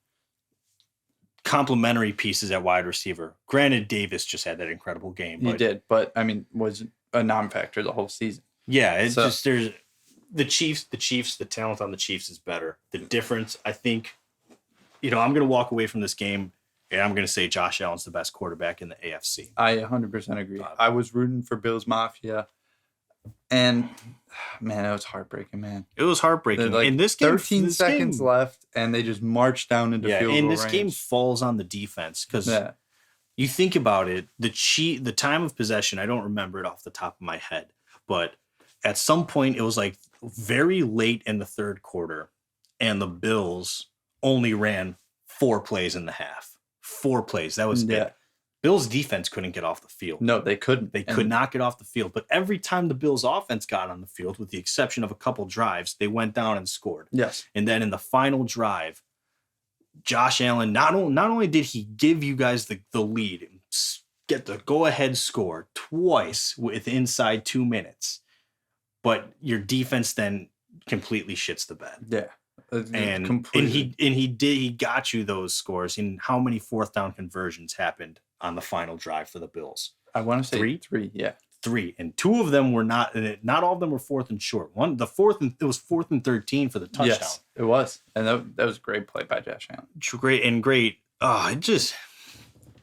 Complementary pieces at wide receiver. Granted, Davis just had that incredible game. He did, but I mean, was a non-factor the whole season. Yeah, there's the Chiefs, the talent on the Chiefs is better. The difference, I think, I'm going to walk away from this game and I'm going to say Josh Allen's the best quarterback in the AFC. I 100% agree. I was rooting for Bills Mafia, and man, it was heartbreaking, man. It was heartbreaking. Like, in this game, 13 seconds left, and they just marched down into field goal range. And this game falls on the defense because you think about it, the time of possession, I don't remember it off the top of my head, but at some point it was like very late in the third quarter, and the Bills only ran 4 plays in the half. 4 plays. That was it. Bills defense couldn't get off the field. No, they couldn't. They could not get off the field. But every time the Bills offense got on the field, with the exception of a couple drives, they went down and scored. Yes. And then in the final drive, Josh Allen, not only did he give you guys the lead, get the go-ahead score twice with inside 2 minutes, but your defense then completely shits the bed. Yeah. He got you those scores. And how many 4th down conversions happened on the final drive for the Bills? I want to say 3. Yeah. 3. And 2 of them were not all of them were 4th and short. It was 4th and 13 for the touchdown. Yes, it was. And that was a great play by Josh Allen. Great. Oh, it just,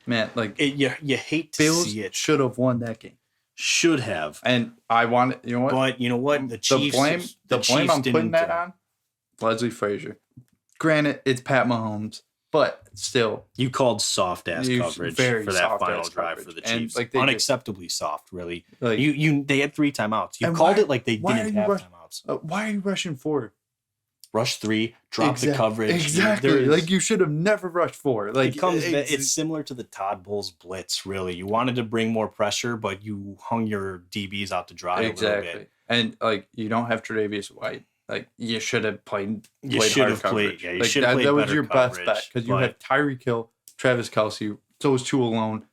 man, like you hate to Bills see it. Should have won that game. Should have. And I wanted, you know what? But you know what? The Chiefs, the blame I'm putting that on Leslie Frazier. Granted, it's Pat Mahomes, but still, you called soft ass coverage for that final drive for the Chiefs. Like unacceptably soft, really. Like they had 3 timeouts. You called it like they didn't have timeouts. Why are you rushing 4? Rush 3, drop the coverage. Exactly. Like you should have never rushed 4. Like it's similar to the Todd Bowles blitz. Really, you wanted to bring more pressure, but you hung your DBs out to dry a little bit. And like you don't have Tredavious White. Like you should have played. You should have played. Yeah, you should have played. That was your best bet because you had Tyreek Hill, Travis Kelce, those 2 alone.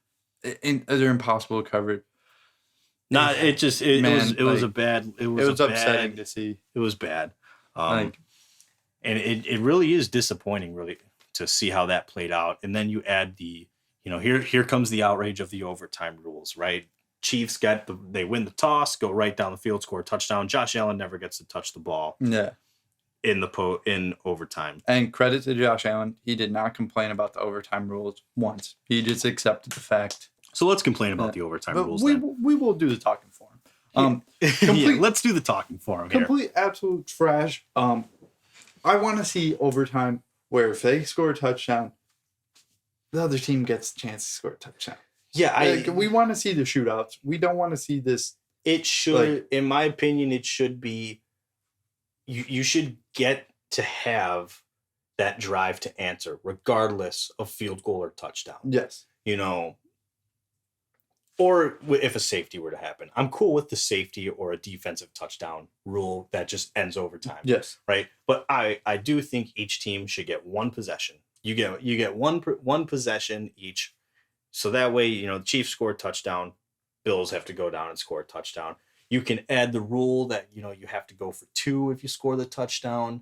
They're impossible to cover. It was upsetting to see. It was bad. And it really is disappointing, really, to see how that played out. And then you add here comes the outrage of the overtime rules, right? Chiefs they win the toss, go right down the field, score a touchdown. Josh Allen never gets to touch the ball. Yeah. In overtime. And credit to Josh Allen, he did not complain about the overtime rules once. He just accepted the fact. So let's complain about the overtime rules. We will do the talking for him. Let's do the talking for him here. Complete absolute trash. I want to see overtime where if they score a touchdown, the other team gets a chance to score a touchdown. Yeah, we want to see the shootouts. We don't want to see this. It should, in my opinion, it should be. You should get to have that drive to answer, regardless of field goal or touchdown. Yes. Or if a safety were to happen. I'm cool with the safety or a defensive touchdown rule that just ends overtime. Yes. Right? But I do think each team should get one possession. You get one possession each. So that way, the Chiefs score a touchdown, Bills have to go down and score a touchdown. You can add the rule that, you have to go for 2 if you score the touchdown,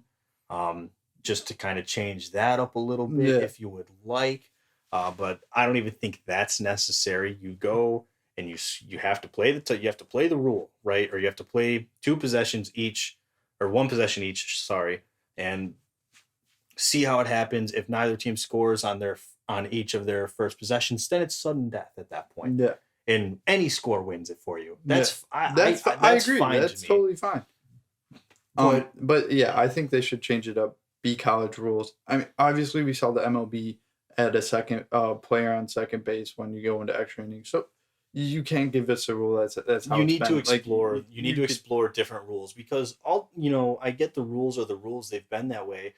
just to kind of change that up a little bit if you would like. But I don't even think that's necessary. You go and you have to play the rule, right? Or you have to play 2 possessions each, or 1 possession each. Sorry, and see how it happens. If neither team scores on each of their first possessions, then it's sudden death at that point. Yeah, and any score wins it for you. I agree. That's totally fine. But yeah, I think they should change it up. Be college rules. I mean, obviously, we saw the MLB add a second player on second base when you go into extra innings. So you can't give us a rule. That's how you need to explore. You need to explore different rules, because I get the rules are the rules. They've been that way,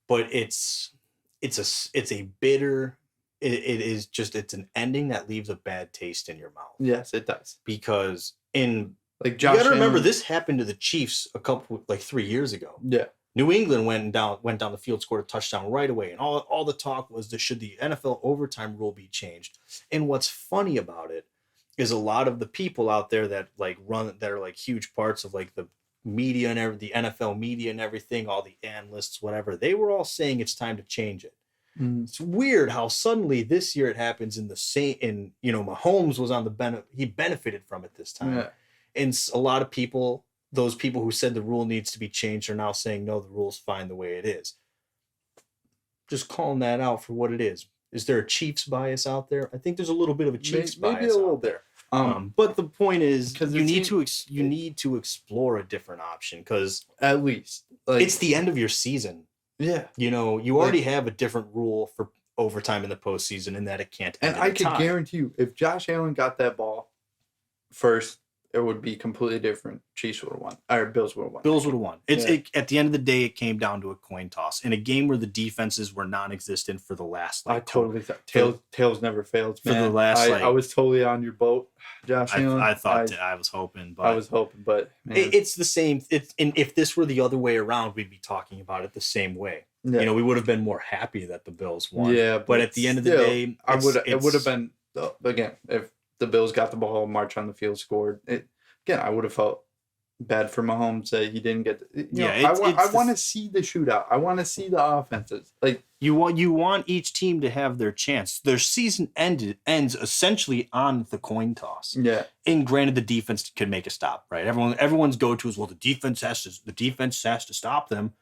but it's a bitter. It's an ending that leaves a bad taste in your mouth. Yes, it does. Because you Josh got to remember, this happened to the Chiefs 3 years ago. Yeah. New England went down the field, scored a touchdown right away, and all the talk was should the NFL overtime rule be changed? And what's funny about it is a lot of the people out there that are huge parts of the media and the NFL media and everything, all the analysts, whatever, they were all saying it's time to change it. It's weird how suddenly this year it happens in the same. And Mahomes was on he benefited from it this time, and a lot of people. Those people who said the rule needs to be changed are now saying, no, the rule's fine the way it is. Just calling that out for what it is. Is there a Chiefs bias out there? I think there's a little bit of a Chiefs bias maybe a little there. But the point is, you need to explore a different option, because at least it's the end of your season. Yeah. You already have a different rule for overtime in the postseason, and that it can't end. And I can guarantee you, if Josh Allen got that ball first, it would be completely different. Chiefs would have won. Or Bills would have won. Bills would have won. At the end of the day, it came down to a coin toss in a game where the defenses were non-existent for the last. I totally thought tails never fails, man. For the last, I was totally on your boat, Josh Allen. I was hoping, but man. It's the same. And if this were the other way around, we'd be talking about it the same way. Yeah. We would have been more happy that the Bills won. Yeah, but at the end of the day, it would have been again if the Bills got the ball, march on the field, scored. Again, I would have felt bad for Mahomes that he didn't get. I want to see the shootout. I want to see the offenses. You want each team to have their chance. Their season ends essentially on the coin toss. Yeah. And granted, the defense could make a stop, right? Everyone's go-to is, well, the defense has to stop them.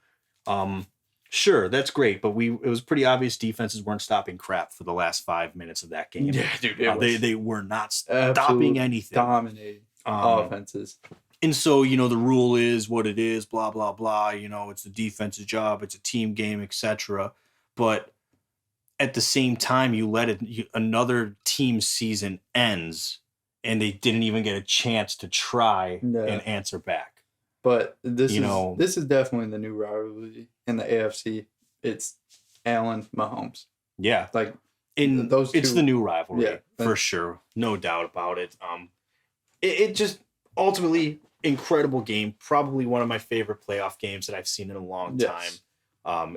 Sure, that's great, but it was pretty obvious defenses weren't stopping crap for the last 5 minutes of that game. Yeah, dude, they were not stopping anything. Dominating offenses. And so, the rule is what it is, blah, blah, blah. It's the defense's job. It's a team game, etc. But at the same time, you let another team's season ends, and they didn't even get a chance to try and answer back. But this is definitely the new rivalry in the AFC. It's Allen Mahomes. Yeah, those two, it's the new rivalry for sure, no doubt about it. It just ultimately incredible game, probably one of my favorite playoff games that I've seen in a long time.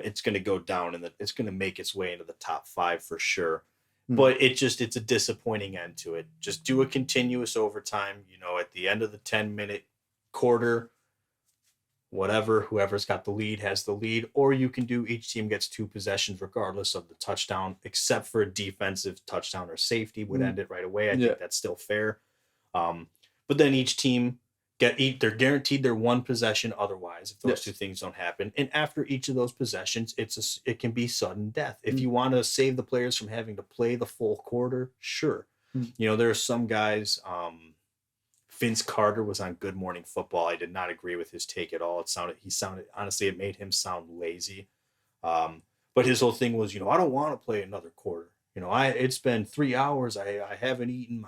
It's going to go down it's going to make its way into the top 5 for sure. But it's a disappointing end to it. Just do a continuous overtime. At the end of the 10-minute quarter. Whatever, whoever's got the lead has the lead, or you can do each team gets 2 possessions regardless of the touchdown, except for a defensive touchdown or safety would end it right away. I think that's still fair. But then each team they're guaranteed their 1 possession otherwise if those 2 things don't happen. And after each of those possessions, it can be sudden death. If you want to save the players from having to play the full quarter, sure. There are some guys. Vince Carter was on Good Morning Football. I did not agree with his take at all. Honestly, it made him sound lazy. But his whole thing was, I don't want to play another quarter. It's been 3 hours. I haven't eaten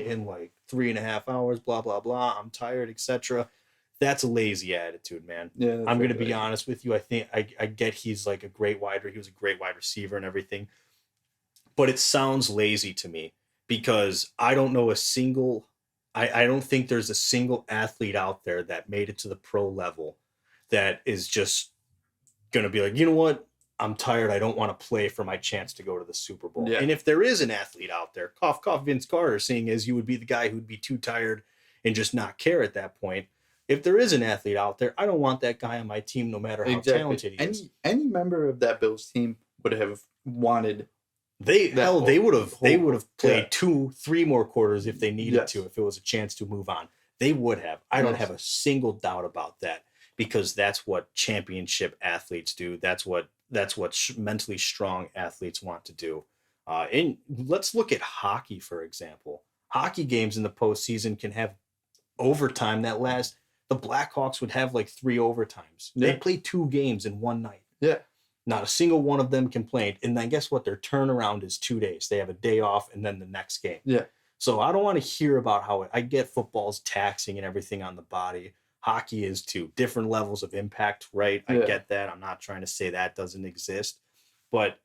in like 3.5 hours, blah, blah, blah. I'm tired, etc. That's a lazy attitude, man. Yeah, I'm going to be honest with you. I think I get he's like a great he was a great wide receiver and everything, but it sounds lazy to me because I don't know I don't think there's a single athlete out there that made it to the pro level that is just going to be like, you know what? I'm tired. I don't want to play for my chance to go to the Super Bowl. Yeah. And if there is an athlete out there, cough, cough, Vince Carter, seeing as you would be the guy who'd be too tired and just not care at that point. If there is an athlete out there, I don't want that guy on my team, no matter how talented he is. Any member of that Bills team would have wanted. They would have played 2-3 more quarters if they needed to, if it was a chance to move on. They would have. I don't have a single doubt about that, because that's what championship athletes do. That's what mentally strong athletes want to do. And let's look at hockey, for example. Hockey games in the postseason can have overtime that lasts. The Blackhawks would have like 3 overtimes. Yeah. They play 2 games in one night. Yeah. Not a single one of them complained. And then guess what? Their turnaround is 2 days. They have a day off and then the next game. Yeah. So I don't want to hear about how I get football's taxing and everything on the body. Hockey is too. Different levels of impact, right? I get that. I'm not trying to say that doesn't exist. But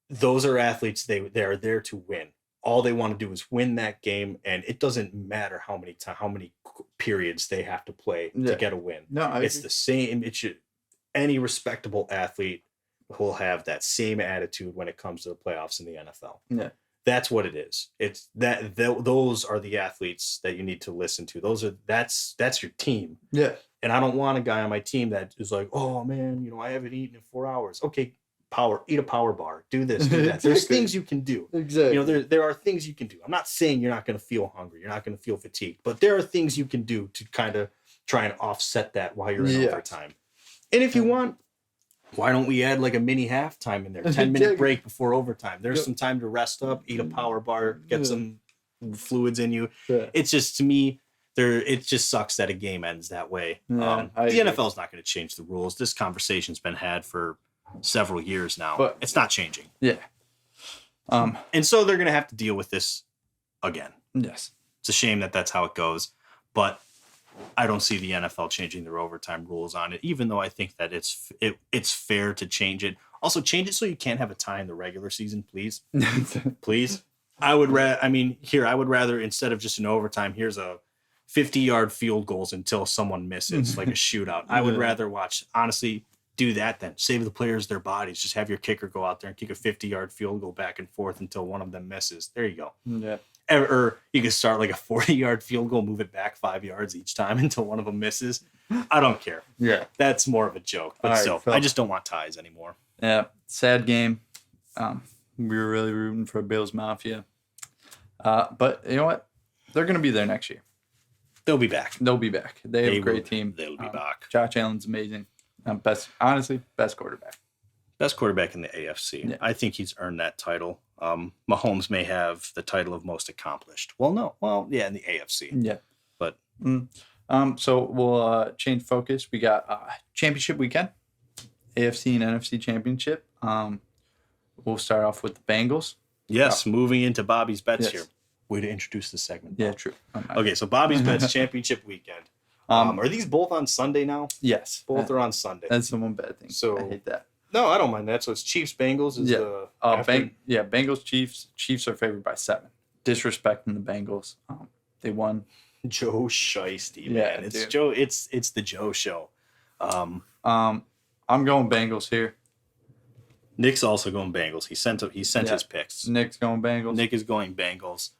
those are athletes. They are there to win. All they want to do is win that game, and it doesn't matter how many periods they have to play to get a win. No, it's the same. Any respectable athlete will have that same attitude when it comes to the playoffs in the NFL. Yeah. That's what it is. It's those are the athletes that you need to listen to. That's your team. Yeah. And I don't want a guy on my team that is like, oh man, I haven't eaten in 4 hours. Okay, eat a power bar. Do this, do that. There's things you can do. Exactly. There are things you can do. I'm not saying you're not going to feel hungry. You're not going to feel fatigued, but there are things you can do to kind of try and offset that while you're in overtime. And if you want, why don't we add like a mini halftime in there? 10-minute break before overtime. There's some time to rest up, eat a power bar, get some fluids in you. Yeah. It's just, to me, it just sucks that a game ends that way. The NFL is not going to change the rules. This conversation's been had for several years now. But it's not changing. Yeah. And so they're going to have to deal with this again. Yes. It's a shame that that's how it goes. But I don't see the NFL changing their overtime rules on it, even though I think that it's fair to change it. Also, change it so you can't have a tie in the regular season, please. Please. I would rather, instead of just an overtime, here's a 50-yard field goals until someone misses, like a shootout. I would rather honestly, do that then. Save the players their bodies. Just have your kicker go out there and kick a 50-yard field goal back and forth until one of them misses. There you go. Yeah. Or you can start like a 40-yard field goal, move it back 5 yards each time until one of them misses. I don't care. Yeah. That's more of a joke. But still, I just don't want ties anymore. Yeah. Sad game. We were really rooting for Bills Mafia. But you know what? They're going to be there next year. They'll be back. They have a great team. They'll be back. Josh Allen's amazing. Best quarterback. Best quarterback in the AFC. Yeah. I think he's earned that title. Mahomes may have the title of most accomplished. Well, no. Well, yeah, in the AFC. Yeah. But so we'll change focus. We got championship weekend, AFC and NFC championship. We'll start off with the Bengals. Yes, moving into Bobby's Bets here. Way to introduce the segment. Yeah, true. Okay, so Bobby's Bets championship weekend. Are these both on Sunday now? Yes. Both are on Sunday. That's the one bad thing. So I hate that. No, I don't mind that. So it's Chiefs Bengals Bengals Chiefs. Chiefs are favored by 7. Disrespecting the Bengals. They won. Joe Shiesty, man. It's dude. Joe. It's the Joe show. I'm going Bengals here. Nick's also going Bengals. He sent his picks. Nick's going Bengals. Nick is going Bengals.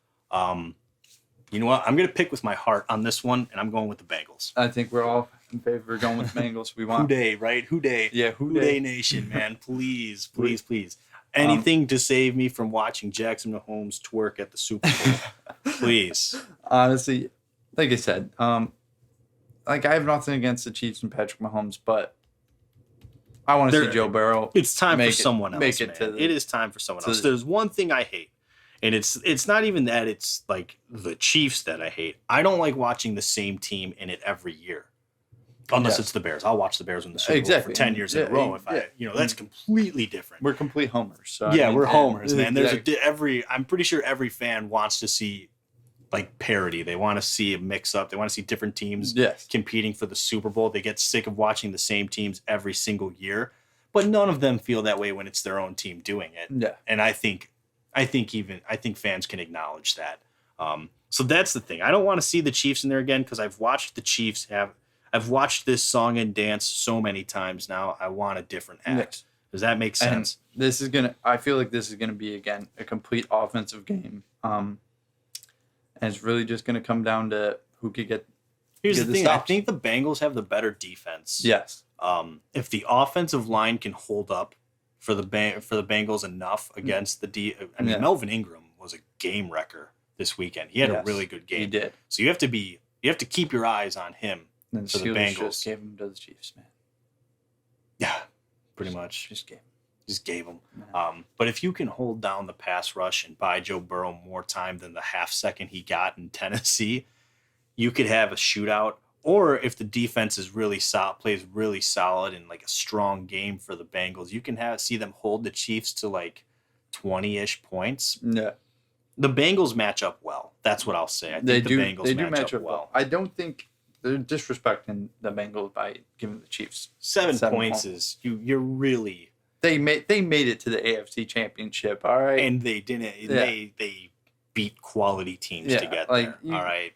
You know what? I'm going to pick with my heart on this one, and I'm going with the Bengals. I think we're all in favor of going with Bengals. We want Houday, right? Houday. Yeah, Houday Nation, man. Please. Anything to save me from watching Jackson Mahomes twerk at the Super Bowl. Please. Honestly, like I said, I have nothing against the Chiefs and Patrick Mahomes, but I want to see Joe Burrow. It's time for someone else, man. It is time for someone else. There's one thing I hate. And it's not even that it's like the Chiefs that I hate. I don't like watching the same team in it every year. Unless it's the Bears. I'll watch the Bears win the Super Bowl for 10 years in a row. That's completely different. We're complete homers. So we're homers, man. I'm pretty sure every fan wants to see like parity. They want to see a mix up. They want to see different teams competing for the Super Bowl. They get sick of watching the same teams every single year, but none of them feel that way when it's their own team doing it. Yeah. And I think fans can acknowledge that. So that's the thing. I don't want to see the Chiefs in there again because I've watched the Chiefs I've watched this song and dance so many times now. I want a different act. Does that make sense? And I feel like this is gonna be again a complete offensive game. And it's really just gonna come down to who could get. Here's the thing. Stops. I think the Bengals have the better defense. Yes. If the offensive line can hold up for the Bengals enough against the Melvin Ingram was a game wrecker this weekend. He had a really good game. He did. So you have to keep your eyes on him. And for the Bengals. Just gave him to the Chiefs, man. Yeah, pretty much. Just gave him. But if you can hold down the pass rush and buy Joe Burrow more time than the half second he got in Tennessee, you could have a shootout. Or if the defense is really solid, plays really solid and like a strong game for the Bengals, you can see them hold the Chiefs to like 20-ish points. Yeah. The Bengals match up well. That's what I'll say. I think the Bengals match up well. I don't think they're disrespecting the Bengals by giving the Chiefs 7 points. Is you're really they made it to the AFC Championship, all right, and they didn't. They beat quality teams to get there. All right,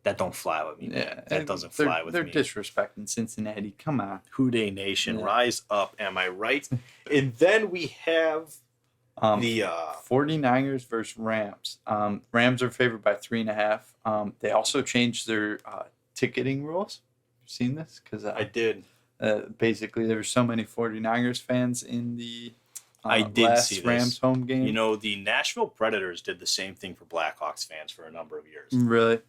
that don't fly with me. Yeah, that doesn't fly with me. They're disrespecting Cincinnati. Come on, Houday Nation, rise up. Am I right? And then we have the 49ers versus Rams. Rams are favored by 3.5. They also changed their ticketing rules. You've seen this? Because I did. Basically, there were so many 49ers fans in the I did last see Rams this. Home game. You know, the Nashville Predators did the same thing for Blackhawks fans for a number of years. Really?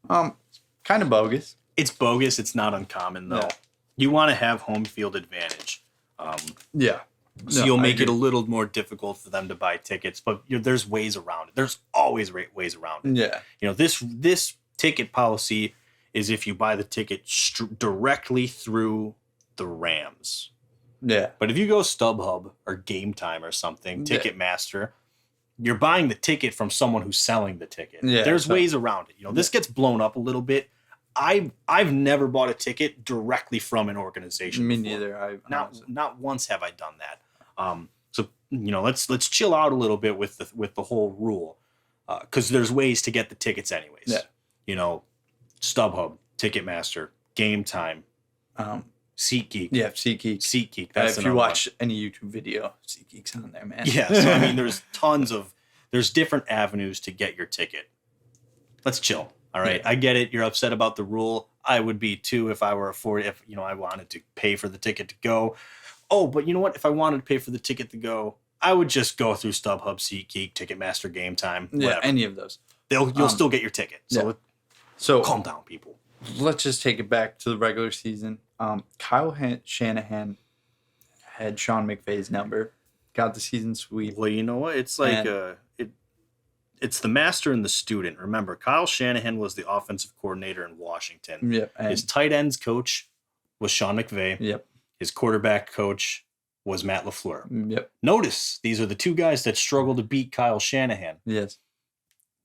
Kind of bogus. It's bogus. It's not uncommon, though. Yeah. You want to have home field advantage. So you'll make it a little more difficult for them to buy tickets, but there's ways around it. There's always ways around it. Yeah. You know, this ticket policy is if you buy the ticket directly through the Rams. Yeah. But if you go StubHub or Game Time or something, Ticketmaster, you're buying the ticket from someone who's selling the ticket. Yeah, there's ways around it. You know, this gets blown up a little bit. I've never bought a ticket directly from an organization. Me before. neither. Not once have I done that. So you know, let's chill out a little bit with the whole rule, because there's ways to get the tickets anyways. Yeah. You know, StubHub, Ticketmaster, Game Time, SeatGeek. Yeah, SeatGeek. SeatGeek. That's if you watch any YouTube video, SeatGeek's on there, man. Yeah. So I mean, there's different avenues to get your ticket. Let's chill. All right, I get it. You're upset about the rule. I would be too if I were if I wanted to pay for the ticket to go. Oh, but you know what? If I wanted to pay for the ticket to go, I would just go through StubHub, SeatGeek, Ticketmaster, Game Time, whatever. Yeah, any of those. You'll still get your ticket. So calm down, people. Let's just take it back to the regular season. Kyle Shanahan had Sean McVay's number, got the season sweep. Well, you know what? It's like it's the master and the student. Remember, Kyle Shanahan was the offensive coordinator in Washington. Yep. His tight ends coach was Sean McVay. Yep. His quarterback coach was Matt LaFleur. Yep. Notice, these are the two guys that struggle to beat Kyle Shanahan. Yes.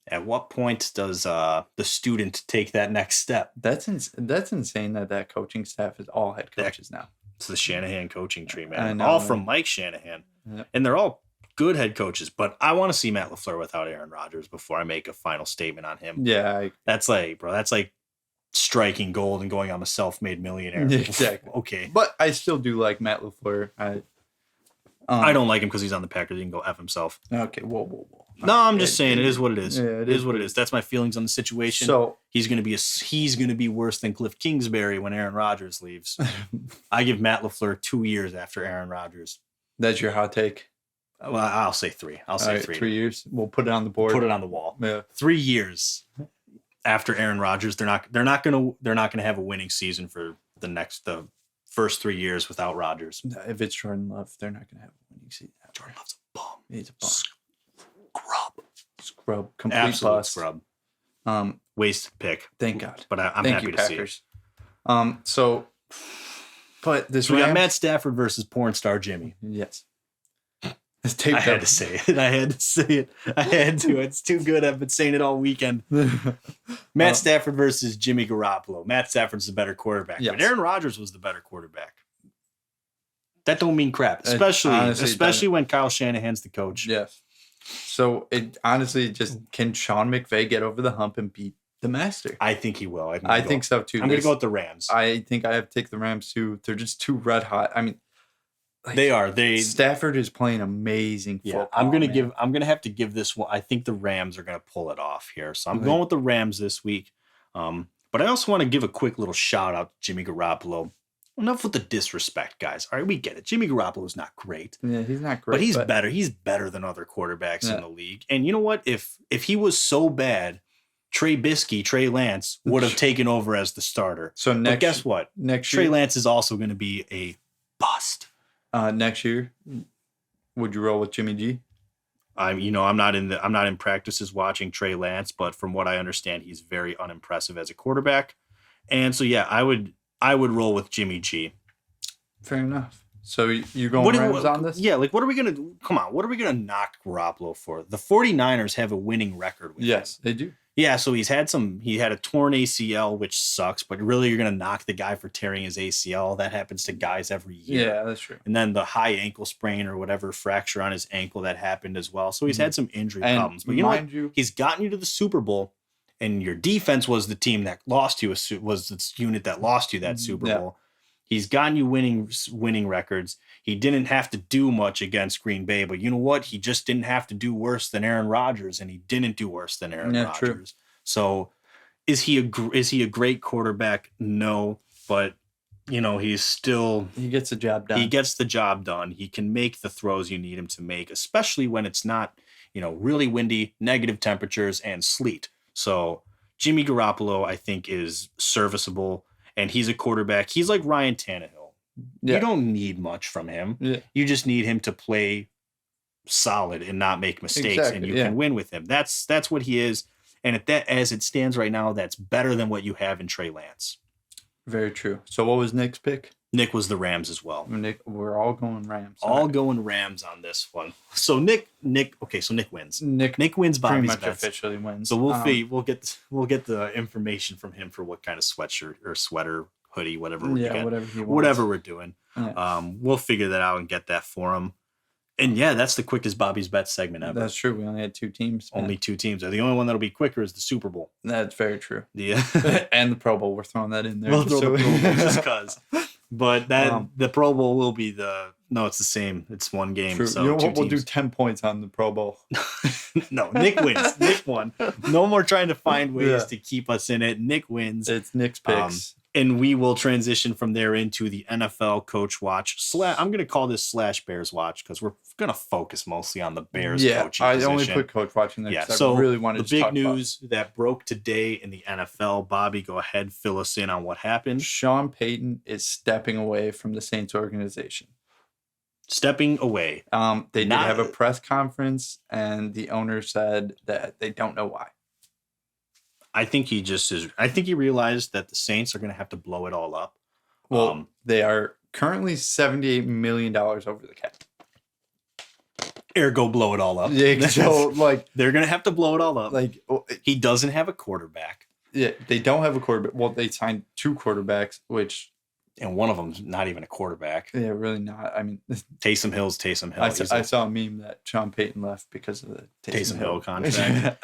At what point does the student take that next step? That's insane that coaching staff is all head coaches now. It's the Shanahan coaching tree, man. All from Mike Shanahan. Yep. And they're all good head coaches, but I want to see Matt LaFleur without Aaron Rodgers before I make a final statement on him. Yeah. That's like striking gold and going, I'm a self-made millionaire. Exactly. Okay. But I still do like Matt LaFleur. I don't like him because he's on the Packers. He can go F himself. Okay. Whoa. No, I'm just saying it is what it is. Yeah, it is what it is. That's my feelings on the situation. So he's going to be worse than Cliff Kingsbury when Aaron Rodgers leaves. I give Matt LaFleur 2 years after Aaron Rodgers. That's your hot take? Well, I'll say 3. I'll say 3. 3 years. We'll put it on the board. Put it on the wall. Yeah. 3 years after Aaron Rodgers, they're not going to have a winning season for the first 3 years without Rodgers. If it's Jordan Love, they're not going to have a winning season. Jordan Love's a bum. He's a bum. Scrub. Complete Absolute bust. scrub. Waste pick. Thank God. But I'm happy to see it. But this we got Matt Stafford versus porn star Jimmy. Yes. I had to say it. I had to. It's too good. I've been saying it all weekend. Matt Stafford versus Jimmy Garoppolo. Matt Stafford's the better quarterback. Yes. But Aaron Rodgers was the better quarterback. That don't mean crap. Especially when Kyle Shanahan's the coach. Yes. So it honestly just, can Sean McVay get over the hump and beat the master? I think he will. I think so too. I'm going to go with the Rams. I think I have to take the Rams too. They're just too red hot. I mean, they are. Stafford is playing amazing football. I'm gonna have to give this one. I think the Rams are gonna pull it off here. So I'm going with the Rams this week. But I also want to give a quick little shout out to Jimmy Garoppolo. Enough with the disrespect, guys. All right, we get it. Jimmy Garoppolo is not great. Yeah, he's not great. But he's better. He's better than other quarterbacks in the league. And you know what? If he was so bad, Trey Lance would have taken over as the starter. But guess what? Trey Lance is also going to be a bust. Next year, would you roll with Jimmy G? I'm not in practices watching Trey Lance, but from what I understand, he's very unimpressive as a quarterback. And so I would roll with Jimmy G. Fair enough. So you going Rams on this? Yeah, what are we going to come on, what are we going to knock Garoppolo for? The 49ers have a winning record with him. Yes, they do. Yeah, so he had a torn ACL, which sucks, but really you're going to knock the guy for tearing his ACL. That happens to guys every year. Yeah, that's true. And then the high ankle sprain or whatever fracture on his ankle that happened as well. So he's had some injury problems. But you know what? He's gotten you to the Super Bowl, and your defense was the team that lost you, was the unit that lost you that Super Bowl. He's gotten you winning records. He didn't have to do much against Green Bay, but you know what? He just didn't have to do worse than Aaron Rodgers, and he didn't do worse than Aaron Rodgers. True. So, is he a great quarterback? No, but he gets the job done. He gets the job done. He can make the throws you need him to make, especially when it's not really windy, negative temperatures, and sleet. So Jimmy Garoppolo, I think, is serviceable. And he's a quarterback. He's like Ryan Tannehill. Yeah. You don't need much from him. Yeah. You just need him to play solid and not make mistakes, and you can win with him. That's what he is. And as it stands right now, that's better than what you have in Trey Lance. Very true. So what was Nick's pick? Nick was the Rams as well. We're all going Rams. Going Rams on this one. So Nick wins. Nick wins Bobby's pretty much bets. Officially wins. So we'll get the information from him for what kind of sweatshirt or sweater, hoodie, whatever we're doing. Yeah. We'll figure that out and get that for him. And that's the quickest Bobby's Bet segment ever. That's true. We only had 2 teams. Man. Only 2 teams. The only one that'll be quicker is the Super Bowl. That's very true. Yeah. And the Pro Bowl. We're throwing that in there. We'll throw the Pro Bowl just because. But the Pro Bowl will be it's the same. It's one game. True. So you know what? We'll do 10 points on the Pro Bowl. No, Nick wins. Nick won. No more trying to find ways to keep us in it. Nick wins. It's Nick's picks. And we will transition from there into the NFL Coach Watch. I'm going to call this /Bears Watch because we're going to focus mostly on the Bears coaching position. I only put Coach Watch in there because so I really wanted to talk about the big news that broke today in the NFL. Bobby, go ahead, fill us in on what happened. Sean Payton is stepping away from the Saints organization. Stepping away. They did have a press conference, and the owner said that they don't know why. I think he just is. I think he realized that the Saints are going to have to blow it all up. Well, they are currently $78 million over the cap. Ergo, blow it all up. Yeah, so they're going to have to blow it all up. He doesn't have a quarterback. Yeah, they don't have a quarterback. Well, they signed 2 quarterbacks, and one of them's not even a quarterback. Yeah, really not. I mean, Taysom Hill. I saw a meme that Sean Payton left because of the Taysom Hill contract.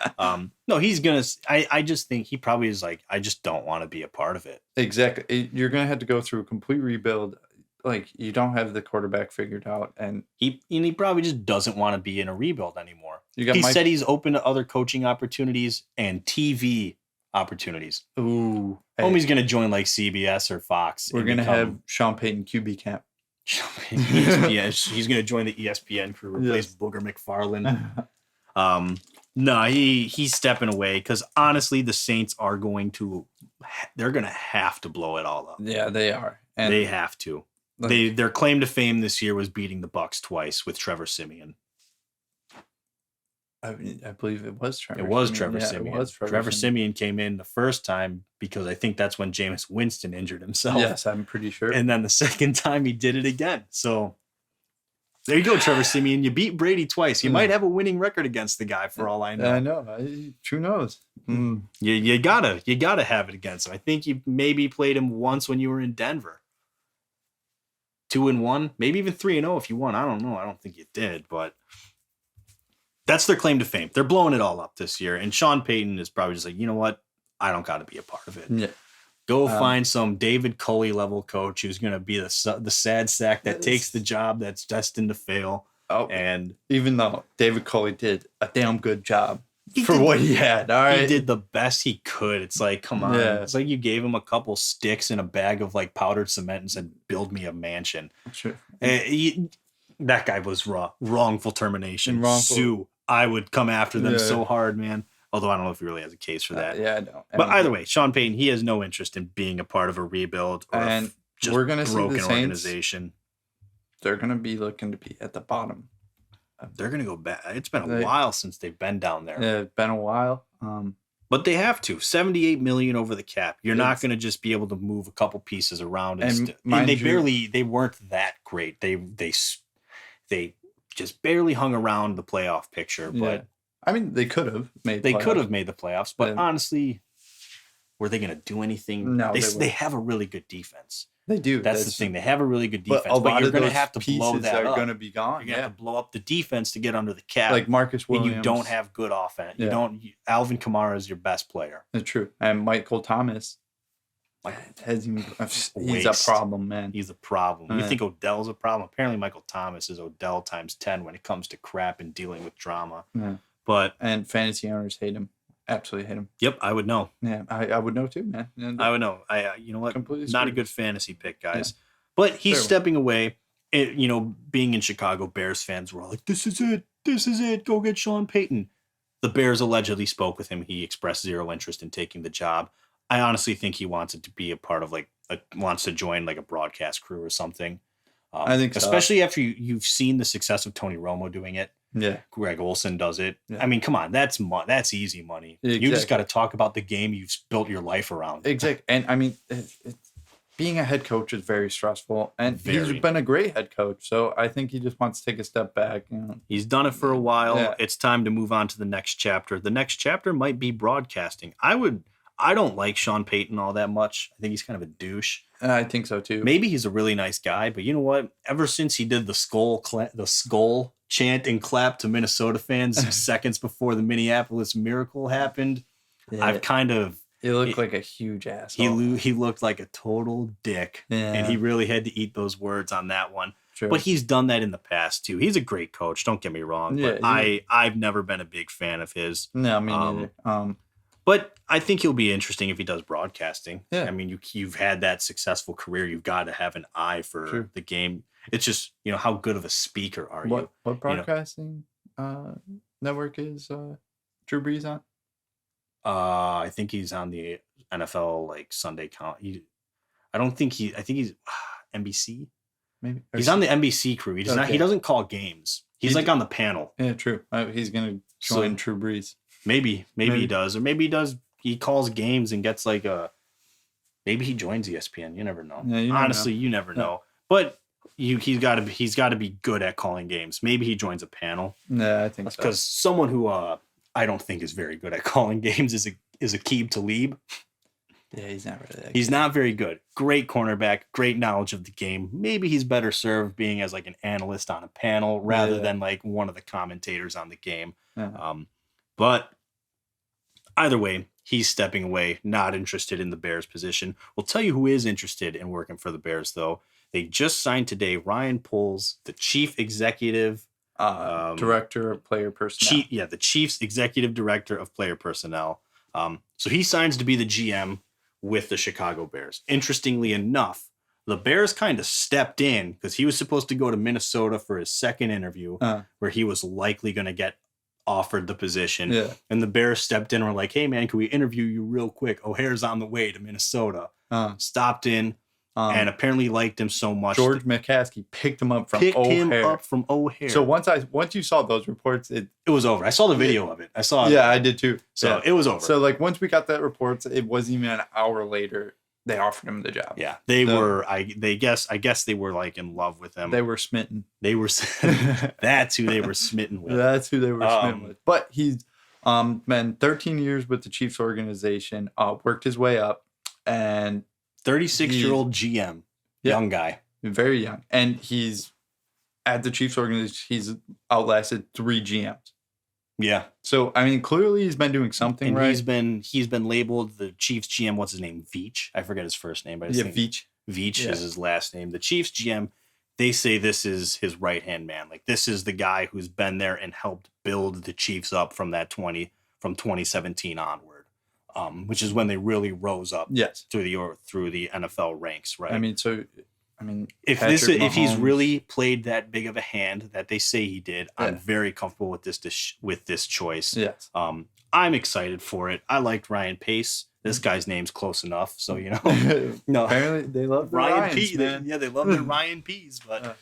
No, he's gonna. I just think he probably is like, I just don't want to be a part of it. Exactly. You're gonna have to go through a complete rebuild. You don't have the quarterback figured out, and he probably just doesn't want to be in a rebuild anymore. He said he's open to other coaching opportunities and TV opportunities. Ooh. Homie's going to join like CBS or Fox. We're going to have Sean Payton QB camp. ESPN. He's going to join the ESPN crew, replace Booger McFarland. No, he's stepping away because honestly, the Saints are they're going to have to blow it all up. Yeah, they are. And they have to. Their claim to fame this year was beating the Bucs twice with Trevor Siemian. I believe it was Trevor. It was Trevor Siemian. Trevor Siemian came in the first time because I think that's when Jameis Winston injured himself. Yes, I'm pretty sure. And then the second time he did it again. So there you go, Trevor Siemian. You beat Brady twice. You might have a winning record against the guy for all I know. I know. Who knows? You gotta have it against him. I think you maybe played him once when you were in Denver. 2-1, maybe even 3-0 if you won. I don't know. I don't think you did, but that's their claim to fame. They're blowing it all up this year. And Sean Payton is probably just like, you know what? I don't got to be a part of it. Yeah. Go find some David Culley level coach who's going to be the sad sack that takes the job that's destined to fail. Oh, and even though David Culley did a damn good job for what he had. All right. He did the best he could. It's like, come on. Yeah. It's like you gave him a couple sticks and a bag of like powdered cement and said, build me a mansion. Sure. That guy was wrongful termination. Sue. I would come after them so hard, man. Although I don't know if he really has a case for that. Yeah, I know. But either way, Sean Payton, he has no interest in being a part of a rebuild or we're gonna see the Saints, organization. They're going to be looking to be at the bottom. They're going to go back. It's been a while since they've been down there. Yeah, it's been a while. But they have to. $78 million over the cap. You're not going to just be able to move a couple pieces around. And they weren't that great. They just barely hung around the playoff picture. But I mean, they could have made the playoffs. But honestly, were they going to do anything? No, they have a really good defense. They do. That's the thing. They have a really good defense, but you're going to have to blow that up. Are going to be gone. You're going to have to blow up the defense to get under the cap. Like Marcus Williams. And you don't have good offense. Alvin Kamara is your best player. That's true. And Michael Thomas. He's a problem, man. He's a problem. You think Odell's a problem? Apparently, Michael Thomas is Odell times 10 when it comes to crap and dealing with drama. Yeah. And fantasy owners hate him. Absolutely hate him. Yep, I would know. Yeah, I would know too, man. I would know. You know what? Completely not a good fantasy pick, guys. Yeah. But he's stepping away. Being in Chicago, Bears fans were all like, "This is it. This is it. Go get Sean Payton." The Bears allegedly spoke with him. He expressed zero interest in taking the job. I honestly think he wants it to be a part of wants to join like a broadcast crew or something. I think so. Especially after you've seen the success of Tony Romo doing it. Yeah, Greg Olsen does it. Yeah. I mean, come on, that's easy money. Exactly. You just got to talk about the game you've built your life around. Exactly, and I mean, being a head coach is very stressful, and he's been a great head coach. So I think he just wants to take a step back. He's done it for a while. Yeah. It's time to move on to the next chapter. The next chapter might be broadcasting. I don't like Sean Payton all that much. I think he's kind of a douche. I think so too. Maybe he's a really nice guy, but you know what? Ever since he did the skull chant and clap to Minnesota fans seconds before the Minneapolis Miracle happened, I've kind of... He looked like a huge asshole. He looked like a total dick, and he really had to eat those words on that one. True. But he's done that in the past too. He's a great coach. Don't get me wrong, but I've never been a big fan of his. No, me neither. But I think he'll be interesting if he does broadcasting. Yeah. I mean, you've had that successful career. You've got to have an eye for the game. It's just, how good of a speaker are you? What broadcasting network is Drew Brees on? I think he's on the NFL Sunday count. I think he's NBC. Maybe he's on the NBC crew. He does not. He doesn't call games. He's on the panel. Yeah, true. He's gonna join Drew Brees. Maybe he does, or maybe he does. He calls games and gets maybe he joins ESPN. You never know. Yeah, honestly, you never know. But he's got to be good at calling games. Maybe he joins a panel. Yeah, I think so. Because someone who I don't think is very good at calling games is Aqib Talib. Yeah, he's not really that He's not very good. Great cornerback, great knowledge of the game. Maybe he's better served being as an analyst on a panel rather than one of the commentators on the game. Yeah. But either way, he's stepping away, not interested in the Bears position. We'll tell you who is interested in working for the Bears, though. They just signed today Ryan Poles, the chief executive director of player personnel. The Chiefs executive director of player personnel. So he signs to be the GM with the Chicago Bears. Interestingly enough, the Bears kind of stepped in because he was supposed to go to Minnesota for his second interview where he was likely going to get offered the position. Yeah. And the Bears stepped in and were like, hey, man, can we interview you real quick? O'Hare's on the way to Minnesota. Stopped in. And apparently liked him so much. George McCaskey picked him up from O'Hare. So once you saw those reports, it was over. I saw the video of it. I saw it. Yeah, I did too. So it was over. So like once we got that report, it wasn't even an hour later they offered him the job. Yeah, they were. I guess they were like in love with him. They were smitten. That's who they were smitten with. That's who they were smitten with. But he's been 13 years with the Chiefs organization. Worked his way up, and 36-year-old GM, young guy, very young, and he's at the Chiefs organization. He's outlasted 3 GMs. Yeah. So I mean, clearly he's been doing something and right. He's been labeled the Chiefs GM. What's his name? Veach. I forget his first name, but Veach. Veach is his last name. The Chiefs GM. They say this is his right hand man. Like this is the guy who's been there and helped build the Chiefs up from 2017 onward. Which is when they really rose up through the NFL ranks, right? I mean, if he's really played that big of a hand that they say he did, I'm very comfortable with this choice. Yes. I'm excited for it. I liked Ryan Pace. This guy's name's close enough, so you know. No, apparently they love the Ryans, P. Man. They love their Ryan P's, but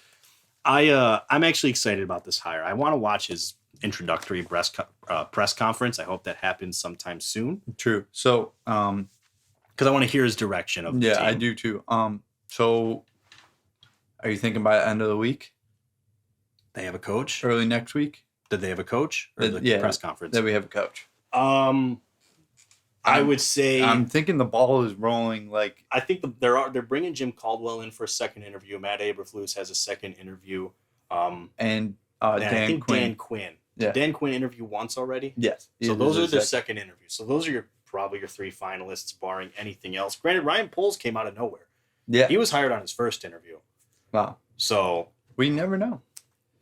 I'm actually excited about this hire. I want to watch his introductory press conference. I hope that happens sometime soon. True. So, because I want to hear his direction of the team. I do too. So are you thinking by the end of the week? They have a coach? Early next week? Did they have a coach? Or the press conference? That we have a coach. I would say I'm thinking the ball is rolling. Like I think they're bringing Jim Caldwell in for a second interview. Matt Eberflus has a second interview. And Dan Quinn. Did Dan Quinn interview once already? Yes. So those are their second interviews. So those are probably your 3 finalists, barring anything else. Granted, Ryan Poles came out of nowhere. Yeah. He was hired on his first interview. Wow. So we never know.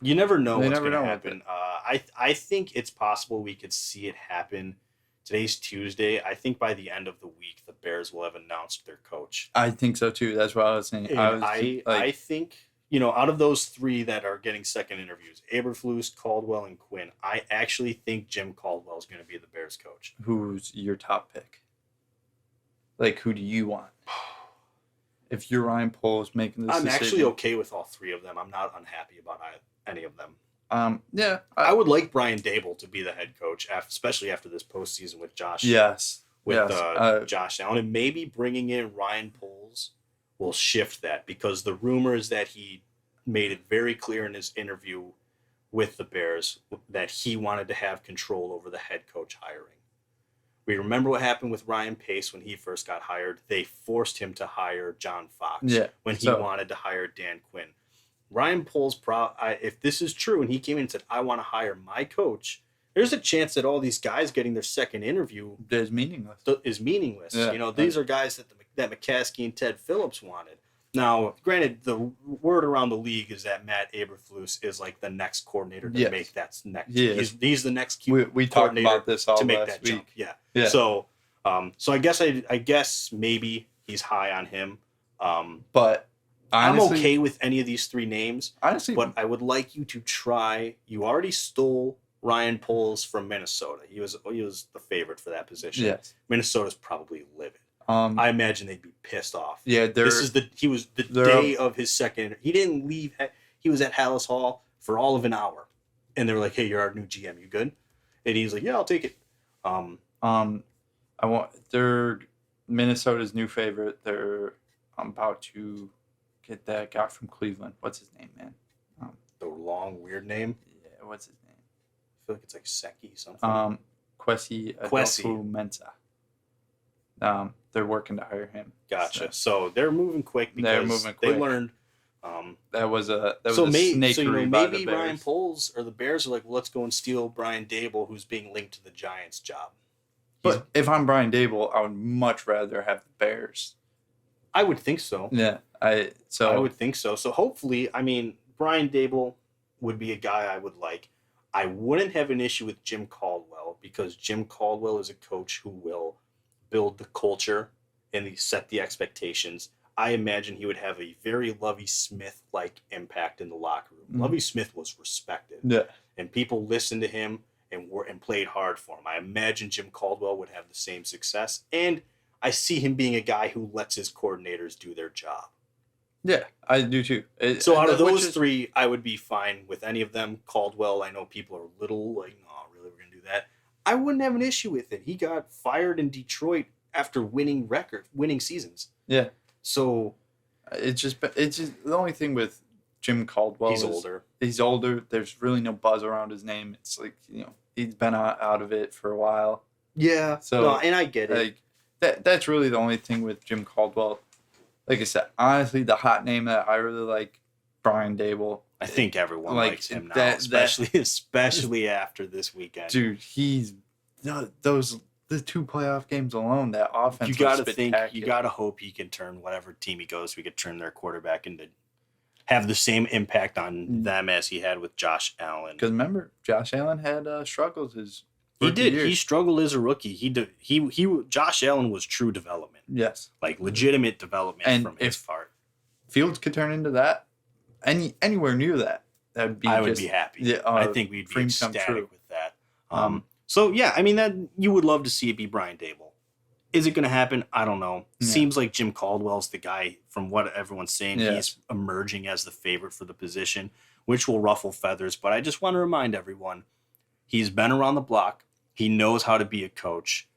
You never know what's going to happen. I think it's possible we could see it happen. Today's Tuesday. I think by the end of the week, the Bears will have announced their coach. I think so too. That's what I was saying. I think, out of those 3 that are getting second interviews, Eberflus, Caldwell, and Quinn, I actually think Jim Caldwell is going to be the Bears coach. Who's your top pick? Like, who do you want? If you're Ryan Poles making this decision. I'm actually okay with all 3 of them. I'm not unhappy about any of them. I would like Brian Dable to be the head coach, especially after this postseason with Josh. Yes. Josh Allen, and maybe bringing in Ryan Poles will shift that, because the rumor is that he made it very clear in his interview with the Bears that he wanted to have control over the head coach hiring. We remember what happened with Ryan Pace when he first got hired. They forced him to hire John Fox when he wanted to hire Dan Quinn. Ryan Poles, if this is true, and he came in and said, I want to hire my coach, there's a chance that all these guys getting their second interview is meaningless. Yeah. These are guys that McCaskey and Ted Phillips wanted. Now, granted, the word around the league is that Matt Eberflus is like the next coordinator to make that next. He's the next we talked about this all to make that jump. Yeah. So I guess maybe he's high on him. But honestly, I'm okay with any of these 3 names. Honestly, but I would like you to try. You already stole Ryan Poles from Minnesota. He was the favorite for that position. Yes. Minnesota's probably livid. I imagine they'd be pissed off. Yeah, he was the day of his second. He didn't leave. He was at Hallis Hall for all of an hour, and they were like, "Hey, you're our new GM. You good?" And he's like, "Yeah, I'll take it." They're Minnesota's new favorite. They're about to get that guy from Cleveland. What's his name, man? The long weird name. Yeah, what's his name? I feel like it's like Seki something. Kwesi Mensa. They're working to hire him. Gotcha. So they're moving quick because they learned. That was a snakery by the Bears. Maybe Ryan Poles or the Bears are like, well, let's go and steal Brian Dable, who's being linked to the Giants job. But if I'm Brian Dable, I would much rather have the Bears. I would think so. Yeah, I would think so. So hopefully, Brian Dable would be a guy I would like. I wouldn't have an issue with Jim Caldwell, because Jim Caldwell is a coach who will build the culture and set the expectations. I imagine he would have a very Lovie Smith-like impact in the locker room. Mm-hmm. Lovie Smith was respected. Yeah. And people listened to him and played hard for him. I imagine Jim Caldwell would have the same success. And I see him being a guy who lets his coordinators do their job. Yeah, I do too. So out of those three, I would be fine with any of them. Caldwell, I know people are a little like, oh, really, we're going to do that. I wouldn't have an issue with it. He got fired in Detroit after winning seasons. Yeah. So it's just the only thing with Jim Caldwell. He's older. There's really no buzz around his name. It's like, he's been out of it for a while. Yeah. So no, and I get it. That's really the only thing with Jim Caldwell. Like I said, honestly, the hot name that I really like, Brian Daboll. I think everyone likes him now, especially after this weekend. Dude, he's the 2 playoff games alone. That offense. You got to hope he can turn whatever team he goes. We could turn their quarterback into have the same impact on them as he had with Josh Allen. Because remember, Josh Allen had struggles his. He did. Years. He struggled as a rookie. Josh Allen was true development. Yes. Like legitimate development from his part. Fields could turn into that, anywhere near that, that'd be. I would be happy. Yeah, I think we'd be ecstatic with that. So yeah, I mean that you would love to see it be Brian Daboll. Is it going to happen? I don't know. Yeah. Seems like Jim Caldwell's the guy. From what everyone's saying, he's emerging as the favorite for the position, which will ruffle feathers. But I just want to remind everyone, he's been around the block. He knows how to be a coach.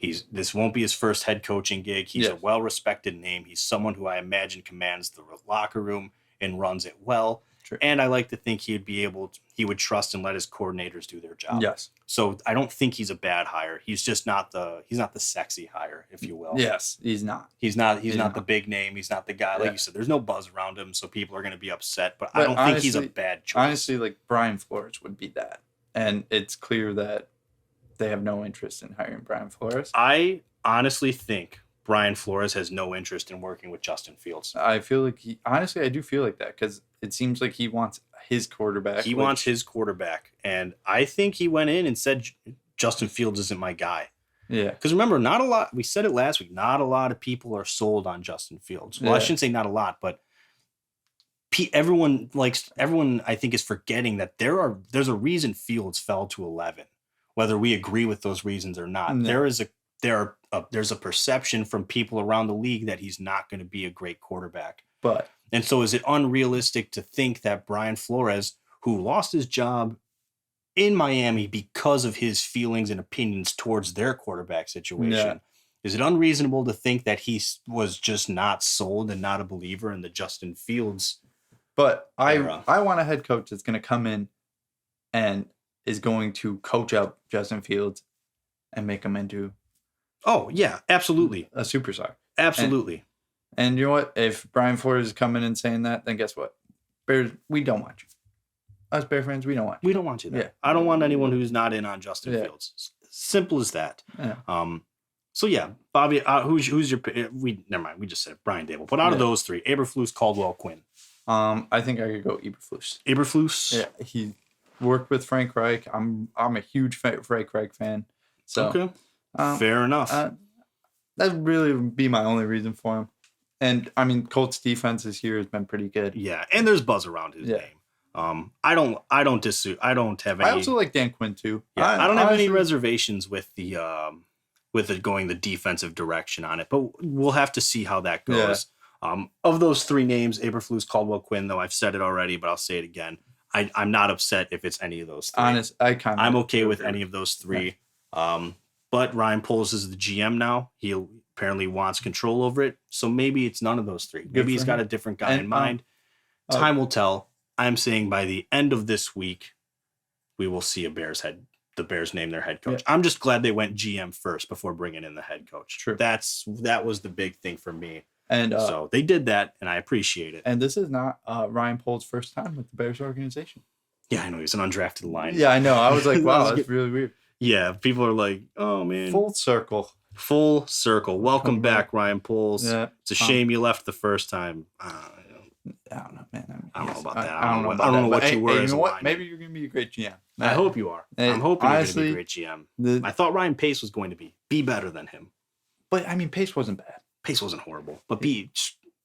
This won't be his first head coaching gig. He's a well-respected name. He's someone who I imagine commands the locker room and runs it well. True. And I like to think he would trust and let his coordinators do their job. Yes. So I don't think he's a bad hire. He's just not the sexy hire, if you will. Yes, he's not. He's not the big name. He's not the guy. Like you said, there's no buzz around him, so people are going to be upset. But I don't think he's a bad choice. Honestly, like Brian Flores would be that. And it's clear that they have no interest in hiring Brian Flores. I honestly think Brian Flores has no interest in working with Justin Fields. I feel like I do feel like that because it seems like he wants his quarterback. He wants his quarterback. And I think he went in and said, Justin Fields isn't my guy. Yeah. Because remember, we said it last week, not a lot of people are sold on Justin Fields. Well, I shouldn't say not a lot, but everyone I think is forgetting that there's a reason Fields fell to 11, whether we agree with those reasons or not. No. There's a perception from people around the league that he's not going to be a great quarterback. And so is it unrealistic to think that Brian Flores, who lost his job in Miami because of his feelings and opinions towards their quarterback situation, is it unreasonable to think that he was just not sold and not a believer in the Justin Fields? But I want a head coach that's going to come in and is going to coach up Justin Fields and make him into. Oh, yeah, absolutely. A superstar. Absolutely. And you know what? If Brian Flores is coming in saying that, then guess what? Bears, we don't want you. Us Bear fans, we don't want you. We don't want you there. Yeah. I don't want anyone who's not in on Justin Fields. Simple as that. Yeah. So yeah, Bobby, who's your? Never mind. We just said Brian Daboll. But out of those three, Eberflus, Caldwell, Quinn. I think I could go Eberflus. Eberflus. Yeah, he worked with Frank Reich. I'm a huge Frank Reich fan. So okay, fair enough. That would really be my only reason for him. And I mean, Colts defense this year has been pretty good. Yeah, and there's buzz around his name. I don't disagree. I don't have any. I also like Dan Quinn too. Yeah, I don't have any reservations with the going the defensive direction on it, but we'll have to see how that goes. Of those three names, Eberflus, Caldwell, Quinn, though I've said it already, but I'll say it again. I'm not upset if it's any of those three. I'm okay with any of those three. Yeah. But Ryan Poles is the GM now. He apparently wants control over it. So maybe it's none of those three. Maybe he's got a different guy in mind. Time will tell. I'm saying by the end of this week, we will see the Bears name their head coach. Yeah. I'm just glad they went GM first before bringing in the head coach. True. That was the big thing for me. And so they did that, and I appreciate it. And this is not Ryan Poles' first time with the Bears organization. Yeah, I know. He's an undrafted line. Yeah, I know. I was like, wow, that's really weird. Yeah, people are like, oh, man. Full circle. Welcome back, Ryan Poles. Yeah. It's a shame you left the first time. I don't know, man. I don't know about that. I don't know what you were. You know what? Maybe you're going to be a great GM. I hope you are. I'm hoping you're going to be a great GM. I thought Ryan Pace was going to be better than him. But, I mean, Pace wasn't bad. Pace wasn't horrible. But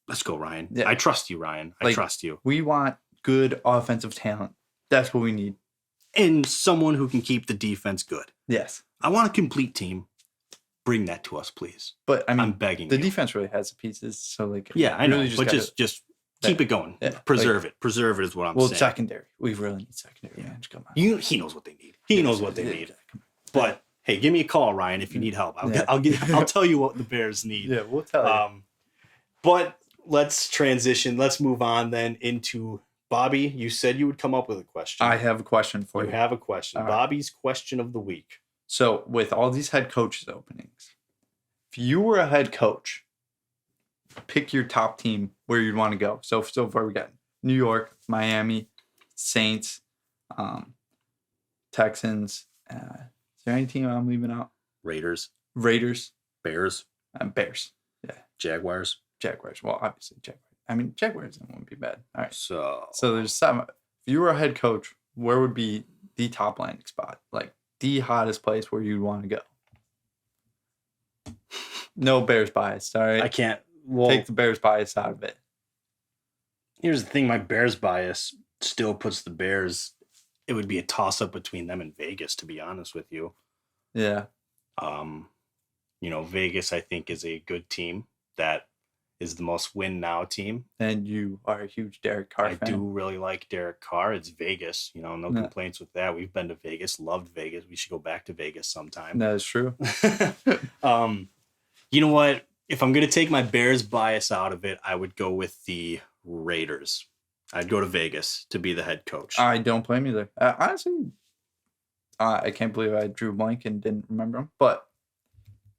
let's go, Ryan. Yeah. I trust you, Ryan. I trust you. We want good offensive talent. That's what we need. And someone who can keep the defense good. Yes. I want a complete team. bring that to us, please. But I mean, I'm begging the you. defense really has the pieces, so like yeah, I know, but just keep it going. Yeah, preserve it is what I'm saying. Well, secondary, we really need secondary. Man, come on. He knows what they need. He knows what they need. But hey, give me a call, Ryan, if you need help. I'll tell you what the Bears need. Yeah, we'll tell you. But let's transition. Let's move on then into Bobby. You said you would come up with a question. I have a question for you. You have a question. Bobby's question of the week. So with all these head coaches openings, if you were a head coach, pick your top team where you'd want to go. So far we got New York, Miami, Saints, Texans. Is there any team I'm leaving out? Raiders. Bears. Bears. Yeah. Jaguars. Well, obviously Jaguars. I mean, Jaguars wouldn't be bad. All right. So there's some. If you were a head coach, where would be the top landing spot? Like the hottest place where you'd want to go? No Bears bias. All right. I can't. Take the Bears bias out of it. Here's the thing. My Bears bias still puts the Bears. It would be a toss-up between them and Vegas, to be honest with you. Yeah. Vegas, I think, is a good team that is the most win now team. And you are a huge Derek Carr fan. I do really like Derek Carr. It's Vegas. No complaints with that. We've been to Vegas, loved Vegas. We should go back to Vegas sometime. That is true. You know what? If I'm going to take my Bears bias out of it, I would go with the Raiders. I'd go to Vegas to be the head coach. I don't blame you there. Honestly, I can't believe I drew a blank and didn't remember him. But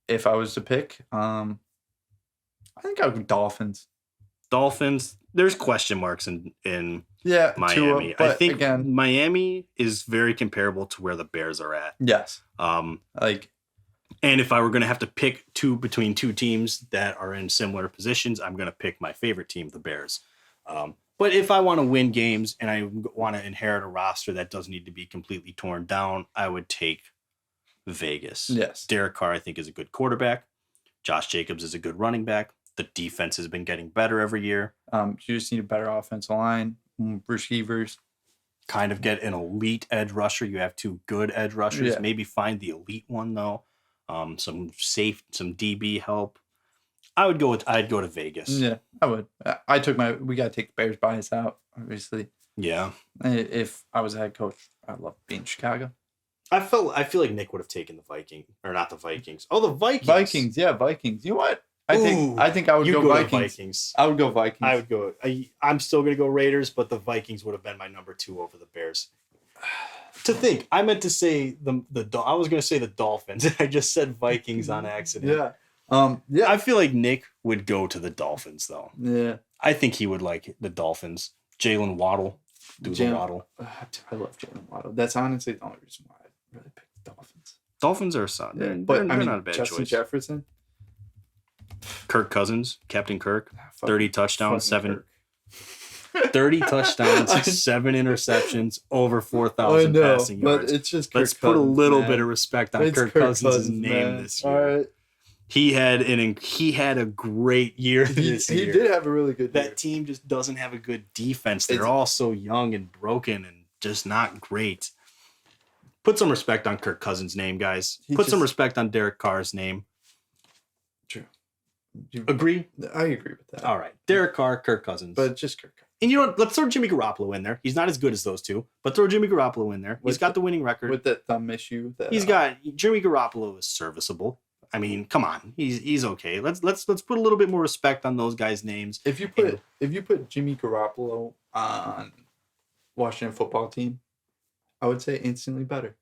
if I was to pick, I think I would go Dolphins. Dolphins. There's question marks in Miami. Tua, I think Miami is very comparable to where the Bears are at. Yes. And if I were going to have to pick between two teams that are in similar positions, I'm going to pick my favorite team, the Bears. But if I want to win games and I want to inherit a roster that doesn't need to be completely torn down, I would take Vegas. Yes. Derek Carr, I think, is a good quarterback. Josh Jacobs is a good running back. The defense has been getting better every year. You just need a better offensive line, receivers. Kind of get an elite edge rusher. You have two good edge rushers. Yeah. Maybe find the elite one, though. Some DB help. I'd go to Vegas. Yeah, I would. We got to take the Bears bias out, obviously. Yeah. If I was a head coach, I'd love being in Chicago. I feel like Nick would have taken the Vikings, or not the Vikings. Oh, the Vikings. Vikings. You know what? I think I would go Vikings. I would go Vikings. I'm still going to go Raiders, but the Vikings would have been my number 2 over the Bears. To think, I meant to say I was going to say the Dolphins. I just said Vikings on accident. Yeah. I feel like Nick would go to the Dolphins, though. Yeah. I think he would like the Dolphins. Jalen Waddle. Waddle. I love Jalen Waddle. That's honestly the only reason why I really picked the Dolphins. Dolphins are solid. Yeah, they're not a bad Justin choice. Jefferson. Kirk Cousins, Captain Kirk. 30 touchdowns, 30 touchdowns, 7 interceptions, over 4,000 passing yards. But it's just Let's put a little bit of respect on Kirk Cousins' name this year. All right. He had a great year this year. He did have a really good year. That team just doesn't have a good defense. They're all so young and broken and just not great. Put some respect on Kirk Cousins' name, guys. Put some respect on Derek Carr's name. True. Agree? I agree with that. All right. Derek Carr, Kirk Cousins. But just Kirk Cousins. And let's throw Jimmy Garoppolo in there. He's not as good as those two, but throw Jimmy Garoppolo in there. He's got the winning record. With that thumb issue. Jimmy Garoppolo is serviceable. I mean, come on. He's okay. Let's put a little bit more respect on those guys' names. If you put Jimmy Garoppolo on Washington football team, I would say instantly better.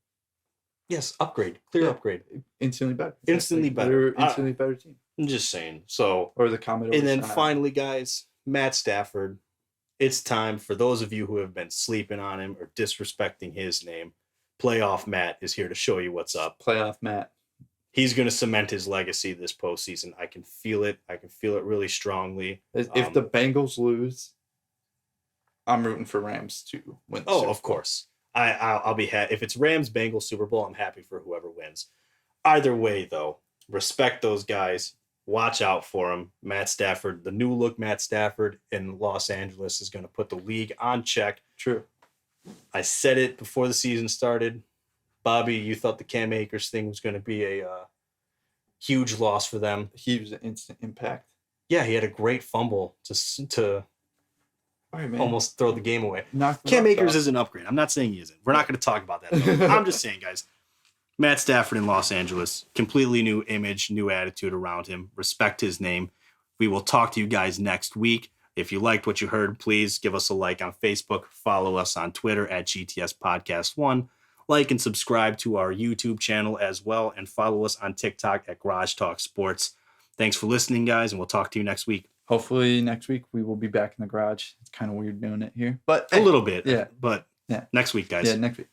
Yes, upgrade. Clear upgrade. Instantly better. Instantly better. Instantly better team. I'm just saying. So, or the Commodore. And then finally, guys, Matt Stafford. It's time for those of you who have been sleeping on him or disrespecting his name. Playoff Matt is here to show you what's up. Playoff Matt. He's going to cement his legacy this postseason. I can feel it. I can feel it really strongly. If the Bengals lose, I'm rooting for Rams to win. Of course. I'll be happy. If it's Rams-Bengals Super Bowl, I'm happy for whoever wins. Either way, though, respect those guys. Watch out for them. Matt Stafford, the new look Matt Stafford in Los Angeles is going to put the league on check. True. I said it before the season started. Bobby, you thought the Cam Akers thing was going to be a Huge loss for them. He was an instant impact. Yeah, he had a great fumble to almost throw the game away. Cam Akers is an upgrade. I'm not saying he isn't. We're not going to talk about that, though. I'm just saying, guys, Matt Stafford in Los Angeles, completely new image, new attitude around him. Respect his name. We will talk to you guys next week. If you liked what you heard, please give us a like on Facebook. Follow us on Twitter at GTS Podcast 1. Like and subscribe to our YouTube channel as well. And follow us on TikTok at Garage Talk Sports. Thanks for listening, guys, and we'll talk to you next week. Hopefully next week we will be back in the garage. It's kind of weird doing it here. But a little bit. Yeah. But next week, guys. Yeah, next week.